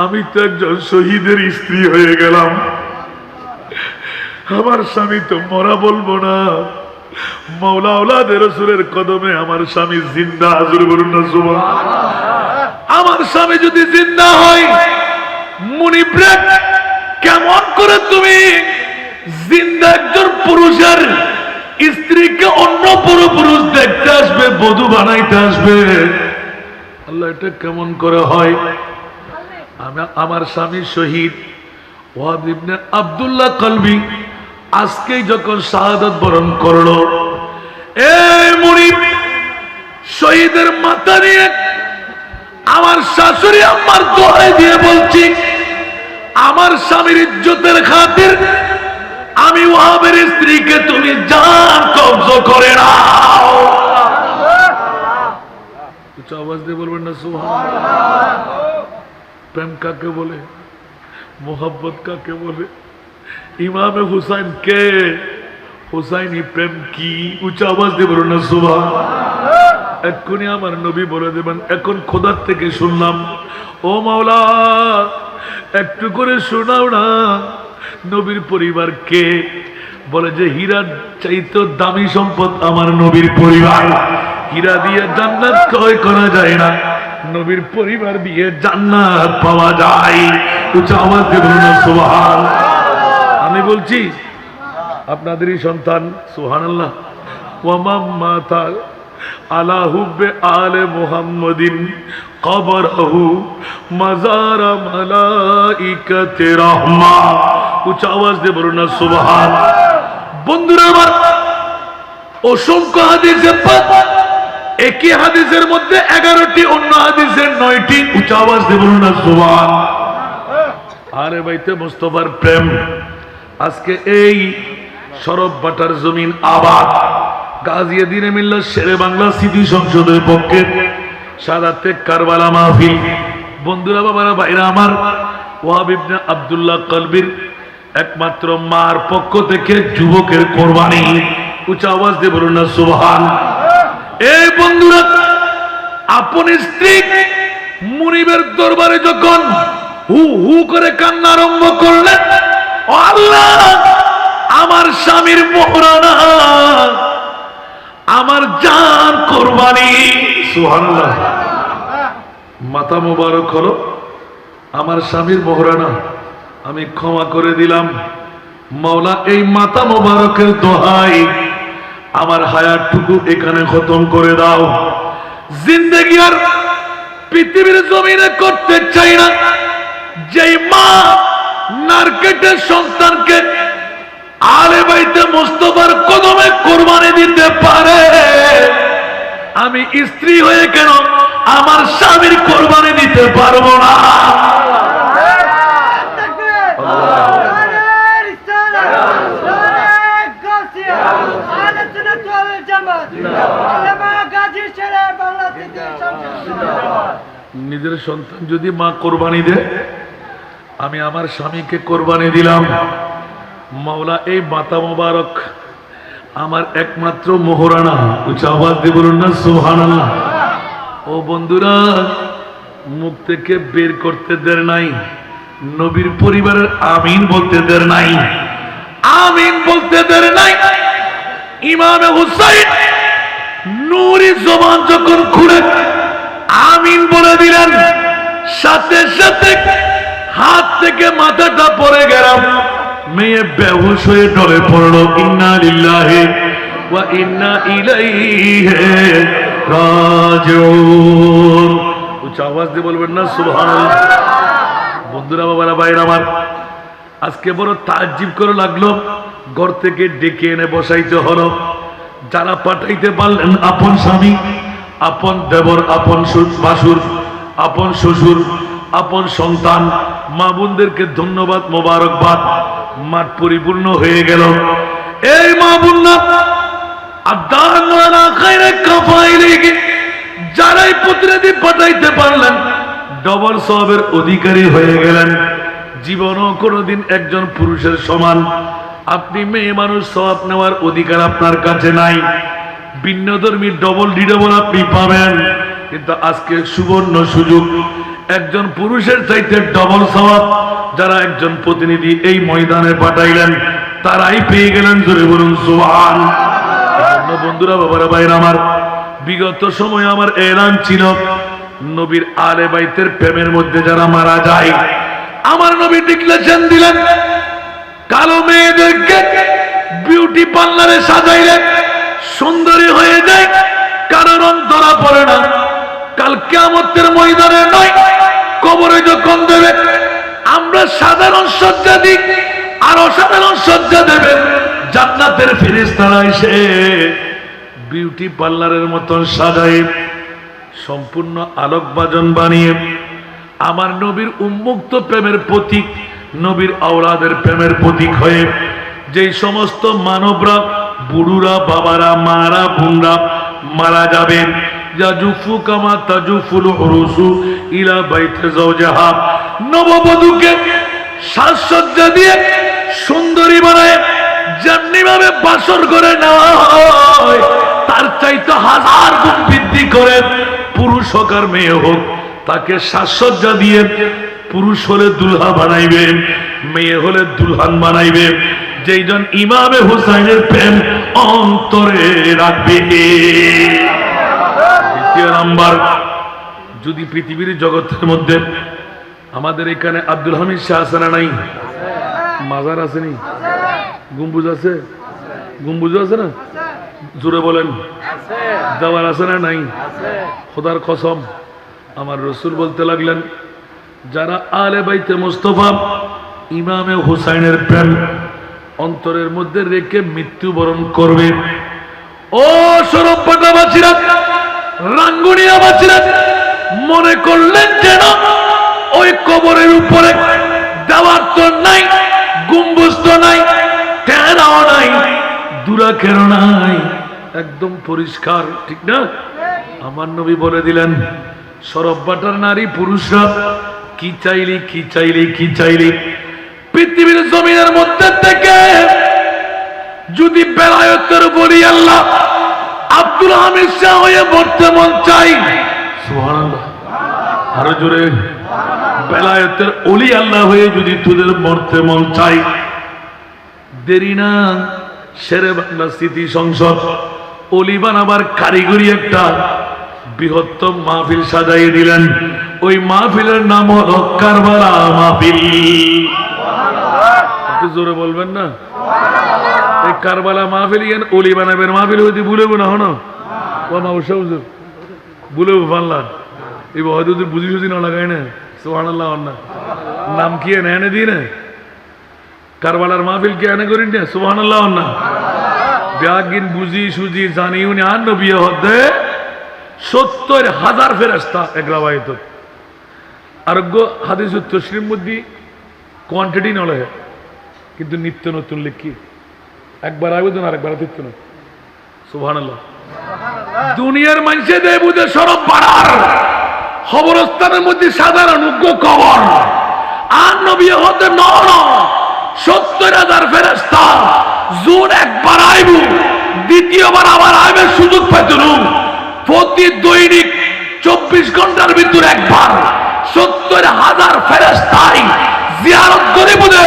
আমি তো একজন শহীদের স্ত্রী হয়ে গেলাম। আমার স্বামী তো মরা বলবো না, মাওলা আওলাদে রাসূলের কদমে আমার স্বামী জিন্দা। হুজুর বলুন না সুবহানাল্লাহ। আমার স্বামী যদি জিন্দা হয়, মুনিবরে কেমন করে তুমি জিন্দা একজন পুরুষের স্ত্রীকে অন্য পুরুষ দেখতে আসবে, বধূ বানাইতে আসবে? আল্লাহ, এটা কেমন করে হয়? আমার স্বামী শহীদ ওয়াহাব ইবনে আব্দুল্লাহ কলবি আজকেই যখন শাহাদাত বরণ করলো, এই মুনিব শহীদের মাথা নিয়ে আমার শাশুড়ি আমার দোহাই দিয়ে বলছি, আমার স্বামীর ইজ্জতের খাতির আমি ওয়াহাবের স্ত্রীকে তুমি জান কবজ করে নাও। উচ্চ আওয়াজ দিয়ে বলবেন না সুবহানাল্লাহ। প্রেম কাকে বলে, মোহাব্বত কাকে বলে, ইমামে হুসাইন কে, হুসাইনি প্রেম কি? উচ্চ আওয়াজ দিয়ে বলুন না সুবহানাল্লাহ। এক্ষুনি আমার নবী বলে দেবেন, এখন খোদার থেকে শুনলাম, ও মাওলা একটু করে শোনাও না, নবীর পরিবার কে? বলে যে হীরার চাইতে দামি সম্পদ আমার নবীর পরিবার। হীরা দিয়ে জান্নাত ক্রয় করা যায় না, নবীর পরিবার দিয়ে জান্নাত পাওয়া যায়। উচ্চ আওয়াজ দিয়ে বলুন না সুবহানাল্লাহ। আমি বলছি আপনাদেরই সন্তান, সুবহানাল্লাহ। ওয়া মাম্মাতা আলা হুব্বে আলে মুহাম্মাদিন কবরহু মাজারা মালাইকাতে রাহমা। উচ্চ আওয়াজ দিয়ে বলুন না সুবহানাল্লাহ। বন্ধুরা আমার, অসংখ্য হাদিসে পাক, একই হাদিসের মধ্যে 11টি, অন্য হাদিসের 9টি। উচ্চ আওয়াজ দিয়ে বলুন না সুবহানাল্লাহ। আরে বাইতে মুস্তাফার প্রেম আজকে এই শরফ বাটার জমিন আবাদ গাজী দিনে মিল্লাত শেরে বাংলা স্মৃতি সংসদের পক্ষে সাদাতে কারবালা মাহফিল। বন্ধুরা বাবারা ভাইরা আমার, ওয়াহাব ইবনে আব্দুল্লাহ কলবির একমাত্র মার পক্ষ থেকে যুবকের কোরবানি। উচ্চ আওয়াজ দিয়ে বলুন না সুবহানাল্লাহ। এই বন্ধুরা, আপন স্ত্রী মুনিবের দরবারে যখন হু হু করে কান্না আরম্ভ করলেন, ও আল্লাহ আমার স্বামীর মোহরানা, আমার জান কোরবানি। সুবহানাল্লাহ। মাথা মোবারক হলো, আমার স্বামীর মোহরানা আমি ক্ষমা করে দিলাম। মাওলা এই মাথা মোবারকের দোহাই, আমার হায়াতটুকু এখানে খতম করে দাও। জিন্দেগি আর পৃথিবীর জমিনে করতে চাই না। যেই মা নারকেটের সন্তানকে আলে বাইতে মুস্তাফার কদমে কোরবানি দিতে পারে, আমি স্ত্রী হয়ে কেন আমার স্বামীর কোরবানি দিতে পারবো না? নিজের সন্তান যদি মা কোরবানি দেয়, আমি আমার স্বামীকে কোরবানি দিলাম। মাওলা এই মাতা মোবারক আমার একমাত্র মোহরানা। উচ্চ আওয়াজ দিয়ে বলুন না সুবহানাল্লাহ। ও বন্ধুরা, মুখ থেকে বের করতে দের নাই, নবীর পরিবারের আমিন বলতে দের নাই, আমিন বলতে দের নাই। ইমামে হুসাইন নূরি জবান যখন খুলে আমিন বলে দিলেন, সাথে সাথে হাত থেকে মাথাটা পড়ে গেলাম, মেয়ে বেহুশ হয়ে ডরে পড়লো। ইন্না লিল্লাহি ওয়া ইন্না ইলাইহি রাজিউন। উচ্চ আওয়াজ দিয়ে বলবেন না সুবহানাল্লাহ। বন্ধুরা বাবারা ভাইরা আমার, আজকে বড় তাজ্জব করে লাগলো, ঘর থেকে ডেকে এনে বসাইতে হলো। যারা পাঠাইতে পারলেন, আপন স্বামী, আপন দেবর, আপন ভাসুর, আপন শ্বশুর, আপন সন্তান, মা বোনদেরকে ধন্যবাদ, মোবারকবাদ। মাঠ পরিপূর্ণ হয়ে গেল। এই মা বোনরা যারাই প্রতিনিধি পাঠাইতে পারলেন, ডবল সওয়াবের অধিকারী হয়ে গেলেন। জীবনও কোনোদিন একজন পুরুষের সমান আপনি মেয়ে মানুষ সওয়াব নেওয়ার অধিকার আপনার কাছে নাই। ভিন্নধর্মী ডবল ডিডবল আপনি পাবেন, কিন্তু আজকে সুবর্ণ সুযোগ, একজন পুরুষের চাইতে ডবল সওয়াব যারা একজন প্রতিনিধি এই ময়দানে পাঠাইলেন, তারাই পেয়ে গেলেন। জোরে বলুন সুবহানাল্লাহ। বন্ধুরা বাবারা ভাইরা আমার, বিগত সময় আমার এলান ছিল, নবীর আলে বাইতের প্রেমের মধ্যে যারা মারা যায়, আমার নবী ডিক্লেরেশন দিলেন, কালো মেয়েদেরকে বিউটি পার্লারে সাজাইলেন, সুন্দরী হয়ে যায়, কারো রং ধরা পড়ে না। কাল কিয়ামতের ময়দানে নয়, কবরে যখন দেবে, আমরা সাধারণ সজ্জা দিই, আর অসাধারণ সজ্জা দেবে জান্নাতের ফেরেশতারা এসে বিউটি পার্লারের মতন সাজায়, সম্পূর্ণ আলোকভাজন বানিয়ে আমার নবীর উন্মুক্ত প্রেমের প্রতীক, নবীর আওলাদের প্রেমের প্রতীক হয়ে যেই সমস্ত মানবরা, বুড়ুরা, বাবারা, মারা, বোনরা মারা যাবেন, ইয়াজুফু কামা তাজুফুল উরুসু ইলা বাইতি যাওজাহা। নববধূকে সাজসজ্জা দিয়ে সুন্দরী বানায় যেমনি ভাবে বাসর করে নেওয়া হয়, তার চাইতে 1000 গুণ বৃদ্ধি করে পুরুষ হোক আর মেয়ে হোক তাকে সাজসজ্জা দিয়ে পুরুষ হলে দুলহা বানাইবে, মেয়ে হলে দুলহান বানাইবে। যেইজন ইমামে হুসাইনের প্রেম অন্তরে রাখবে। দ্বিতীয় নাম্বার, যদি পৃথিবীর জগতের মধ্যে আমাদের এখানে আব্দুল হামিদ শাহ আছে না নাই? মাজার আছে নি? গম্বুজ আছে? গম্বুজ আছে না? জোরে বলেন। দেওয়াল আছে না নাই? খোদার কসম, আমার রসুল বলতে লাগলেন, যারা আলে বাইতে মুস্তাফা ইমামে হুসাইনের প্রেম অন্তরের মধ্যে রেখে মৃত্যুবরণ করবে, ও সরবপাটাবাসীরা, রাঙ্গুনিয়াবাসীরা, মনে করলেন যেন ওই কবরের উপরে দেওয়ার তো নাই, গম্বুজ তো নাই, টেরাও নাই, দুরাখেরও নাই, একদম পরিষ্কার, ঠিক না? আমার নবী বলে দিলেন, সরববাটার নারী পুরুষরা কি চাইলি কি চাইলি কি চাইলি পৃথিবীর জমিনের মধ্যে থেকে যদি বেলায়েতের বলি আল্লাহ আব্দুল হামিদ শাহ হয়ে মরতে মন চাই, সুবহানাল্লাহ, আরো জোরে, বেলায়েতের ওলি আল্লাহ হয়ে যদি তোদের মরতে মন চাই, দেরি না, শেরে বাংলা স্মৃতি সংসদ ওলি বানাবার কারিগরি একটা বৃহত্তম মাহফিল সাজাইয়ে দিলেন। ওই মাহফিলের নাম হলো কারবালা মাহফিল। একটু জোরে বলবেন না? এই কারবালা মাহফিল ইয়ান ওলি বানাবের মাহফিল হইতে ভুলেব না, হন ও মাউসা হুজুর ভুলেব পারলাম, এই হয়তো বুঝি সুঝি না লাগাই না, সুবহানাল্লাহ, না নাম কি এনে দিই না, কারবালার মাহফিল কি এনে করি না, সুবহানাল্লাহ, না ব্যাগিন বুঝি সুজি জানি উনি আর নবী হতে 70,000 ফেরেশতা এক রাওয়ায়াত আরোগ্য হাদিস তশরিফের মধ্যে কোয়ান্টিটি নলে, কিন্তু নিত্য নতুন লিখি, একবার আবেদন আর একবার দিত না, সুবহানাল্লাহ। দুনিয়ার মানুষে দেয় বুঝে সরব বাড়ার খবরস্থানের মধ্যে সাধারণ কবর, আর নবী হতে 70,000 ফেরেশতা জোর একবার আইব, দ্বিতীয়বার আবার আইবে সুযোগ পাইত না, প্রতি দৈনিক 24 ঘন্টার ভিতরে একবার 70,000 ফেরেশতাই জিয়ারত করে বুঝে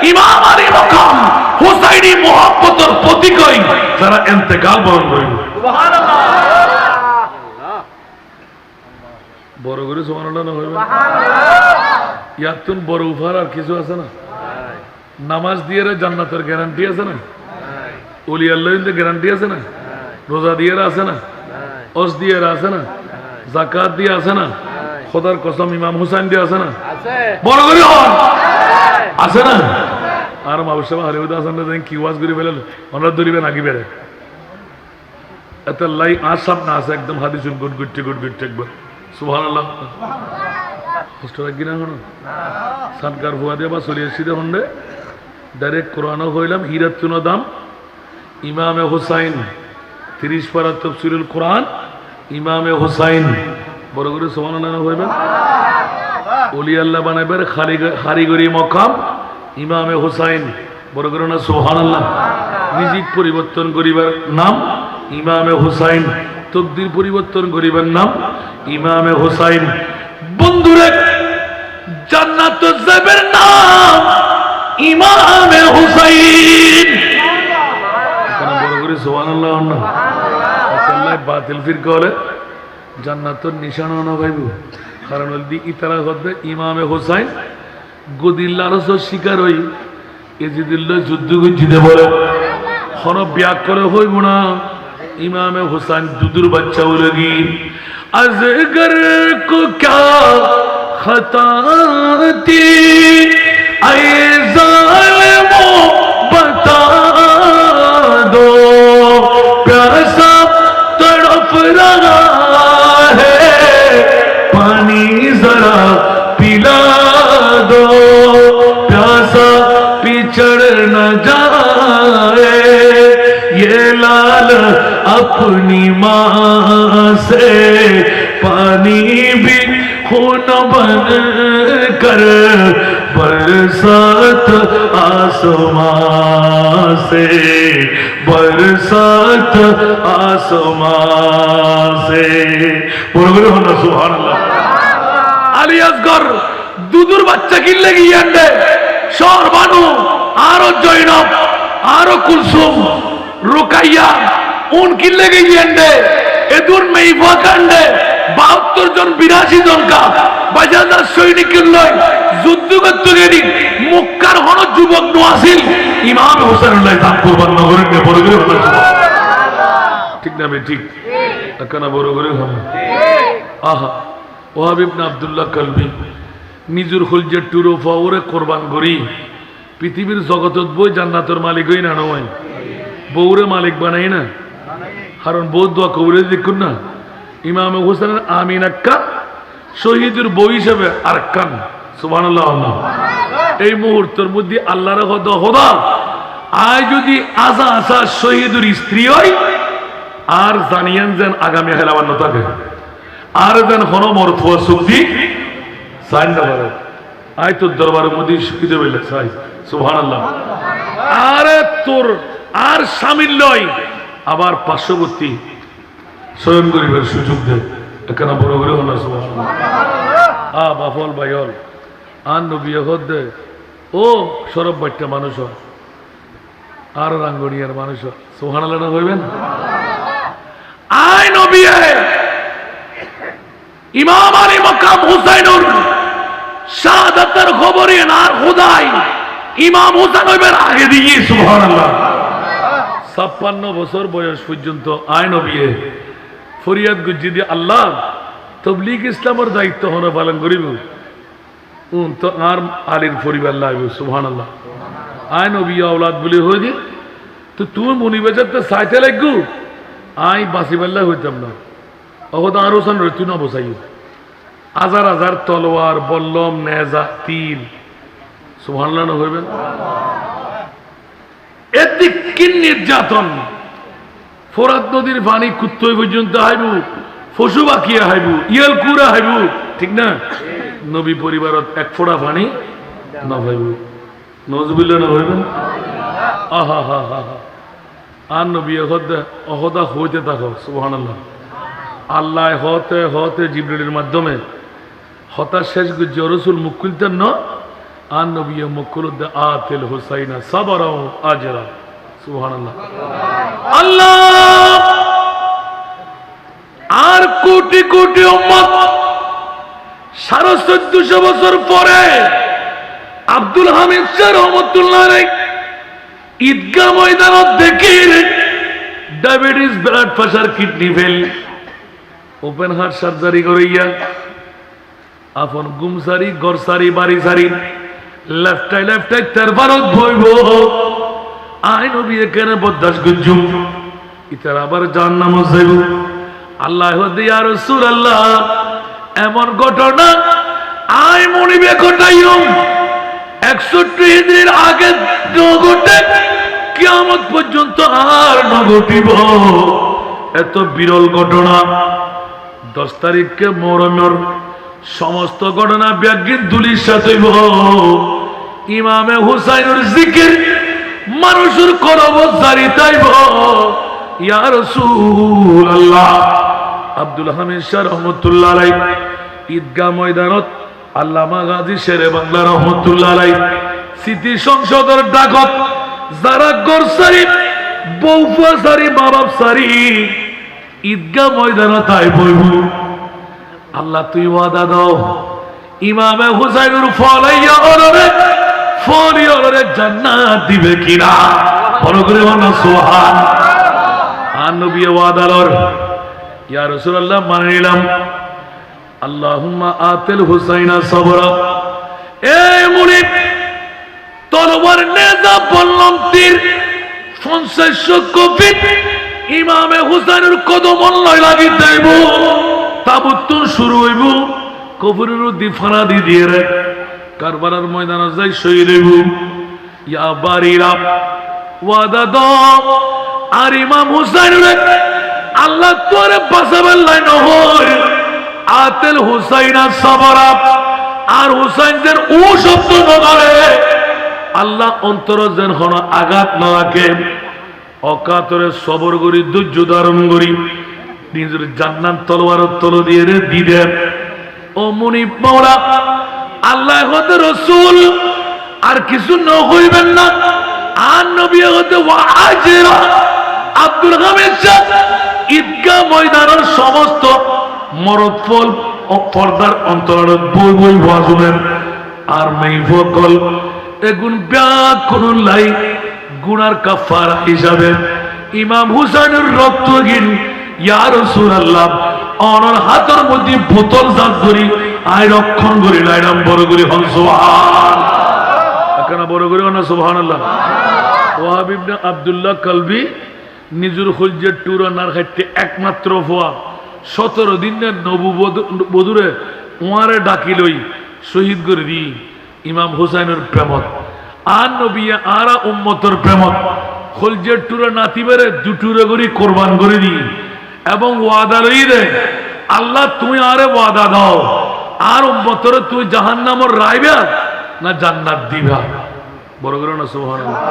ইমাম আলী মকাম হুসাইনি মুহাব্বতের প্রতীকই যারা ইন্তেকাল বরণ করেন, সুবহানাল্লাহ, বড় করে সুবহানাল্লাহ না হইবে, ইয়াতুন বড় উপহার আর কিছু আছে না? নামাজ দিয়ে জান্নাতের গ্যারান্টি আছে না? ওলি আল্লাহর গ্যারান্টি আছে না? রোজা দিয়ে আছে না? ওস দিয়ে আছে না? যাকাত দিয়ে আছে না? খোদার কসম ইমাম হুসাইন দিয়ে আছে না? বড় করে আছে না? আর মাবুসাহ হারিউদ হাসান কি ওয়াজ করে ফেলেন, ওনারা দরিবে নাকি বেড়ে এত লাই আসাম না আছে একদম হাদিসুল গুড গুড গুড গুড একবার, সুবহানাল্লাহ, কষ্ট রাখি না হনো সানকার ভুয়া দিয়ে বা চলিয়ে সিধে হন্ডে ডাইরেক্ট কোরআনও হইলাম হিরাতুন দাম ইমামে হুসাইন 30 পারা তাফসীরুল কোরআন ইমামে হুসাইন, বড় করে সুবহানাল্লাহ হইবেন, ওলি আল্লাহ বানাইবার কারিগরি মকাম ইমামে হুসাইন, বড় করে না সুবহানাল্লাহ, রিজিক পরিবর্তন করিবার নাম ইমামে হুসাইন, তকদির পরিবর্তন করিবার নাম ইমামে হুসাইন। বন্ধুরে, জান্নাত যাবের নাম ইমামে হুসাইন, এখানে বড় করে সুবহানাল্লাহ না, আল্লাহ বাতিল ফিরকা হলে জান্নাতের নিশানা না পাইব, কারণ ওই ইতারা হতে ইমামে হুসাইন গদির লালসর শিকার হই এজিদুল্লাহ যুদ্ধ জিতে বলে হন ব্যাগ করে হইব না, ইমামে হুসাইন দুদুর বাচ্চা বলেগি আজগর কো ক্যা খতা থি আয়ে জালিমো বতা দো প্যাসা তড়প রহা হ্যায় পানি জরা পিলা दो प्यासा पिछड़ न जाए ये लाल अपनी माँ से पानी भी खून बन कर बरसात आसमां से बरसात आसमां से बोलो ना सुभान अल्लाह আলী আসগর দুদুর বাচ্চা কিনলে গিয়ে আনবে সরবানু আরো জয়নব আরো কুলসুম রুকাইয়া উন কিনলে গিয়ে আনবে এদুন মেইফা কান্ডে 72 জন 82 জন কা বাজাদার সৈনিক লয় যুদ্ধ করতে গেলি মক্কার হন যুবক নোয়াসিল ইমাম হোসেনুল্লাহ দান কুরবান নগরের নে বড় করে হলো ঠিক না ঠিক কেন বড় করে হলো আহা ওয়াহাব ইবনে আব্দুল্লাহ কলবি নিজুর খুলজের টুরো ফাওরে কুরবান করি পৃথিবীর জগতত বই জান্নাতের মালিক হই না নয় বউরে মালিক বানাই না কারণ বউ দোয়া কবরে দেখুন না ইমাম হোসেনের আমিন আক্কা শহীদের বউ হিসেবে আরেকখান সুবহানাল্লাহ এই মুহূর্তের মধ্যে আল্লাহর খোদা আয় যদি আসা আসা শহীদের স্ত্রী হয় আর জানিয়েন যেন আগামী হেলাবান্ন থাকে আর যেন হন মরথুয়া চুক্তি সাইন না পারে আয় তোর দরবারের মধ্যে সুখিতে বললে সাই সুবহানাল্লাহ আরে তোর আর স্বামীর লয় আবার পার্শ্ববর্তী স্বয়ং গরিবের সুযোগ দেয় এখানে বড় করে হল সুবহানাল্লাহ বাফল ভাইল আর নবী দে ও সরব বাচ্চা মানুষ আর রাঙ্গনিয়ার মানুষ সুবহানাল্লাহ না হইবেন আয় নবী ইমাম আলী মাকাম হুসাইনুর শাহাদাতের খবরে না খোদাই ইমাম হুসাইন হইবেন আগে দিয়ে সুবহানাল্লাহ 56 বছর বয়স পর্যন্ত আয় নবী ফরিয়াদ গুজি দিয়ে আল্লাহ তবলিগ ইসলামের দায়িত্ব হন পালন করিব তো আর আলীর পরিবার লাগবে সুবহানাল্লাহ আয় নবী আওলাদ বলে হয়ে যে তো তুমি মনিবেজাতে সাইতে লাগু আয় বাসিবাল্লা হইতাম না অহদ আর হোসেন রইতু না বসাইও হাজার হাজার তলোয়ার বল্লম নেজা তীর সুবহানাল্লাহ না হইবেন এদিক কি নির্যাতন ফোরাত নদীর পানি কুত্তই পর্যন্ত হাইবু পশু বাকিয়া হাইবু ইয়েল কুড়া হাইবু ঠিক না নবী পরিবারত এক ফোড়া পানি না পাইবু নজবিল্লা না হইবেন আহা হা হা হা আর নবী অহদা হইতে থাকো সুবহানাল্লাহ আল্লাহ হতে হতে জিবরিলের মাধ্যমে হতাশ শেষ গুজ্জ রসুল মুখ খুলতেন না আর নবী মুখ খুলতে আতিল হুসাইনা সাবরাও আজরা সুবহানাল্লাহ আল্লাহ আর কোটি কোটি উম্মত 1450 বছর পরে আব্দুল হামিদ শাহ রহমাতুল্লাহ আলাইহি ঈদগাহ ময়দানত দেখি diabetes blood pressure kidney fail open heart surgery করিয়া আপন গুমসারি গরসারি বাড়ি সারি লেফটাই তার ভারত বইব আই নবী এখানে বদাস গুঞ্জুম ইতার আবার জাহান্নামে যাইব আল্লাহ ইয়া রাসূলুল্লাহ এমন ঘটনা আই মনিবে ঘটাইও 61 হিজরির আগে ঘটে কিয়ামত পর্যন্ত আর না ঘটিব এত বিরল ঘটনা 10 তারিখকে মুহররমের সমস্ত ঘটনা ব্যাগিন দুলির সাথে ইমামে হুসাইনের জিকির মানুষের করব জারি তাইব ইয়া রাসূলুল্লাহ আব্দুল হামিদ শাহ রহমাতুল্লাহ আলাইহি ঈদগাহ ময়দানত আল্লামা গাজী শেরে বাংলা রহমাতুল্লাহ আলাইহি স্মৃতি সংসদের ডাকত যারা গরসারি বউফা সারি বাবাব সারি ঈদগাহ ময়দানত আই বইব আল্লাহ তুই ওয়াদা দাও ইমামে হুসাইনের ফলাইয়া ওরে জান্নাত দিবে কিনা বড় করে বলো সুবহান আর নবী ওয়াদা লর ইয়া রাসূলুল্লাহ মানে নিলাম আল্লাহুম্মা আতিল হুসাইনা সাবরা এই মুনিব তরবার নেজা বললাম তীর 50 কপিট ইমামে হুসাইনের কদম লয় লাগি দেব তাবুত শুরু হইব কবরের দিফানা দিয়ে রে কারবালার ময়দানে যাই শহীদ হইব ইয়া বারিরা ওয়াদা দাও আর ইমাম হুসাইনের আল্লাহ তোরে বাঁচাবেন লাই নহয় আতেল হুসাইনা সাবরা আর হুসাইনদের ও শব্দ নরে আল্লাহ অন্তর যেন হন আঘাত না রাখে অকাতরে সবর করি ধৈর্য ধারণ করি নিজের জান্নাত তলোয়ারের তলো দিয়ে দিবে ও মুনিব মাওলা আল্লাহ হতে রসুল আর কিছু ন হইবেন না আর নবী হতে ওয়াজিরা আব্দুল হামিদ শাহ ঈদগাহ ময়দানের সমস্ত মরদ ফল পর্দার অন্তরালে বই বই ওয়াজুলেন আর মেই ফকল এগুন ব্যাকুল লাই গুনার কাফারা হিসাবে ইমাম হুসাইনের রক্তহীন ইয়া রাসূলুল্লাহ অনর হাতের মধ্যে বোতল জাত করি আই রক্ষণ করি লাইরাম বড় করি হন সুবহান কেনা বড় করি হন সুবহানাল্লাহ ওয়াহাব ইবনে আব্দুল্লাহ কলবি নিজুর খুলজের টুরানার খাইতে একমাত্র ফোয়া 17 দিনের নবুবধূরে ওয়ারে ডাকি লই শহীদ করে দি ইমাম হুসাইনের প্রেমত আর নবী আরা উম্মতের প্রেমত খুলজের টুরা নাতিবারে দুটুরে করি কোরবান করে দি এবং ওয়াদা রই রে আল্লাহ তুমি আরে ওয়াদা দাও আর উম্মতরে তুই জাহান্নামের রাইবা না জান্নাত দিবা বড় করে না সুবহানাল্লাহ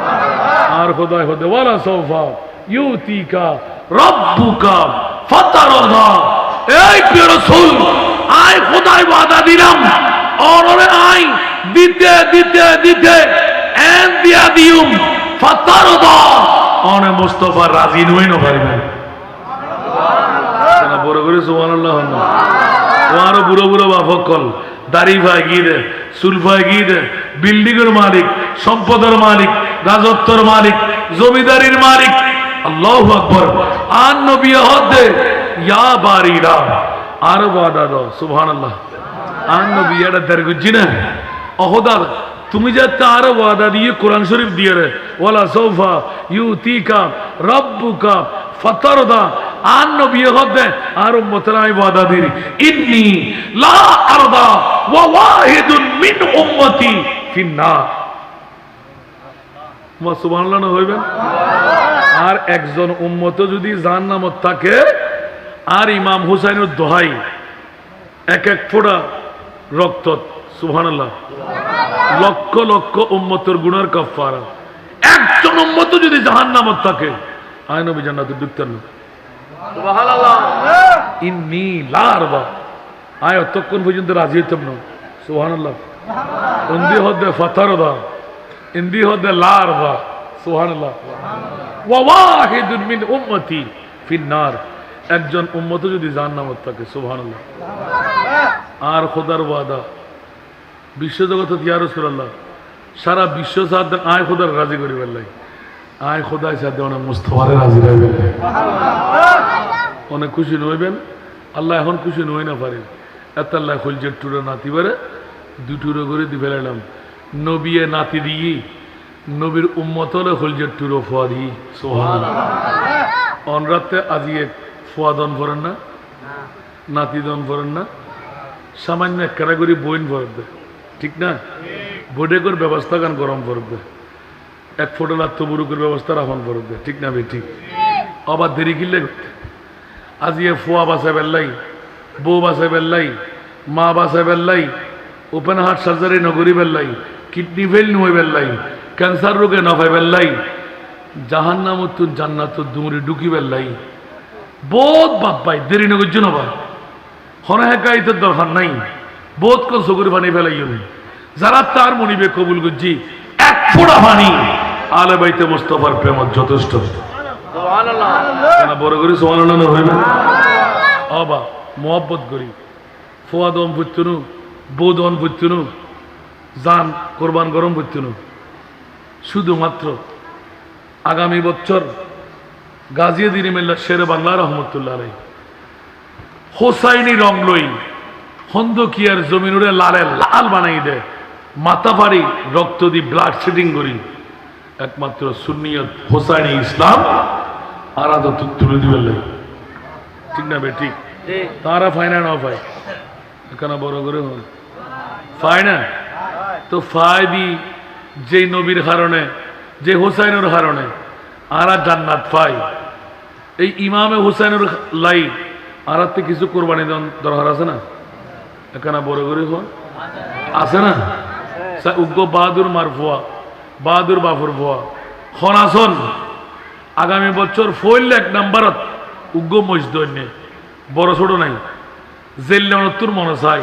আর খোদায় হতে ওয়ালা সওফা ইউতিকা রাব্বুকা ফাতারদা এই প্রিয় রাসূল আই খোদায় ওয়াদা দিলাম অনরে আই দিতে দিতে দিতে এন দিয়া দিউম ফাতারদা অনে মুস্তাফা রাজি নই না পারিবেন সুবহানাল্লাহ বড় করে সুবহানাল্লাহ ওয়ারো বুড়ো বুড়ো বাফকল দাড়ি ভাই গিয়ে চুল ভাই গিয়ে বিল্ডিং এর মালিক সম্পদের মালিক রাজত্বর মালিক জমিদারির মালিক আল্লাহু আকবার আর নবী হদে ইয়া বারিরা আর ওয়াদা দাও সুবহানাল্লাহ আর নবী এটা দরগুজি না অহদার তুমি যে তার ওয়াদা দিয়ে কোরআন শরীফ দিয়ে রে ওয়ালা সওফা ইউতিকা রাব্বুকা ফাতারদা আর নবী হদে আর উম্মতরা ওয়াদা দিই ইন্নী লা আরদা ওয়া ওয়াহিদুন মিন উম্মতি ফিন্নার সুবহানাল্লাহ না হইবেন আর একজন উম্মত যদি জাহান্নামত থাকে আর ইমাম হুসাইনের দোহাই এক এক ফোঁটা রক্ত সুবহানাল্লাহ লক্ষ লক্ষ উম্মতের গুনার কাফারা একজন উম্মত যদি জাহান্নামত থাকে আয় নবী জান্নাতে ঢুকতেন না সুবহানাল্লাহ ইন্নী লা আরবা আয় ততক্ষণ পর্যন্ত রাজি হইতাম না সুবহানাল্লাহ ইন্দি হদে ফাতারদা ইন্দি হদে লা আরবা সুবহানাল্লাহ ওয়া ওয়াহিদুন মিন উম্মতি ফিন্নার একজন উম্মত যদি জাহান্নামত থাকে সুবহানাল্লাহ আর খোদার ওয়াদা বিশ্বজগত ইয়া রাসূলুল্লাহ সারা বিশ্ব সাথে আয় খোদার রাজি করি বেলাই আয় খোদার সাথে অনেক মুস্তাফারে রাজি রাখবেন অনেক খুশি নইবেন আল্লাহ এখন খুশি নই না পারে এত আল্লাহ খুলজের টুরে নাতি পারে দুটুরে করে দি ফেলাইলাম নবিয়ে নাতি দিই নবীর উম্মতলে খুলজের টুরো ফোয়া দিই সুবহানাল্লাহ অনরাতে আজিয়ে ফোয়া দন করেন না নাতি দন করেন না সামান্য এক ক্যাটাগরি বইন ফরক ঠিক না বোডেকর ব্যবস্থা গান গরম ফরক এক ফোটো আত্মবুরুকের ব্যবস্থা রাখন ফরক ঠিক না ভাই ঠিক আবার দেরি কিনলে আজিয়ে ফোয়া বাসায় বেল্লাই বউ বাসায় বেল্লাই মা বাসায় বেল্লাই ওপেন হার্ট সার্জারি নগরী বেল্লাই কিডনি ফেল নয় বেল্লাই ক্যান্সার রোগে নফাই বেল্লাই জাহান্নামত জান্নাত দুমরি ঢুকি বেল্লাই বহুত বাপ পাই দেরি নগর জন্য বা হনে হেকাইতের দরকার নাই বহুত কোন চকুর পানি ফেলাই যারা তার মনিবে কবুল করছি এক ফোঁটা পানি আলে বাইতে মুস্তাফার প্রেমত যথেষ্ট বড় করি সুবহানাল্লাহ হইবে অবা মোহাব্বত করি ফোয়া দম ফুটতুনু বউ দন ফুটতুনু জান কোরবান গরম ফুটতুনু শুধুমাত্র আগামী বছর গাজিয়াদিন মেল্লা শেরে বাংলা রহমতুল্লাহ আলাইহি হোসাইনি রং লই হন্দকিয়ার জমিন উড়ে লালে লাল বানাই দে মাথা ফাড়ি রক্ত দি ব্লাড সেটিং করি একমাত্র সুন্নিয়ত হোসাইনি ইসলাম আরাধ তুলে দিবেন ঠিক না বে ঠিক তারা ফাইনা না পায় এখানে বড় করে পায় না তো ফায়দি যেই নবীর কারণে যে হোসাইনের কারণে আরা জান্নাত পাই এই ইমামে হুসাইনের লাই আর হাতে কিছু কোরবানি দরকার আছে না? এখানে বড় করে হওয়া আছে না? উগ্র বাহাদুর মারফুয়া, বাহাদুর বাফুর ভুয়া খনাসন আগামী বছর ফইল 1 নাম্বারত উগ্র মসজিদ বড় ছোট নাই জেল তোর মনে চাই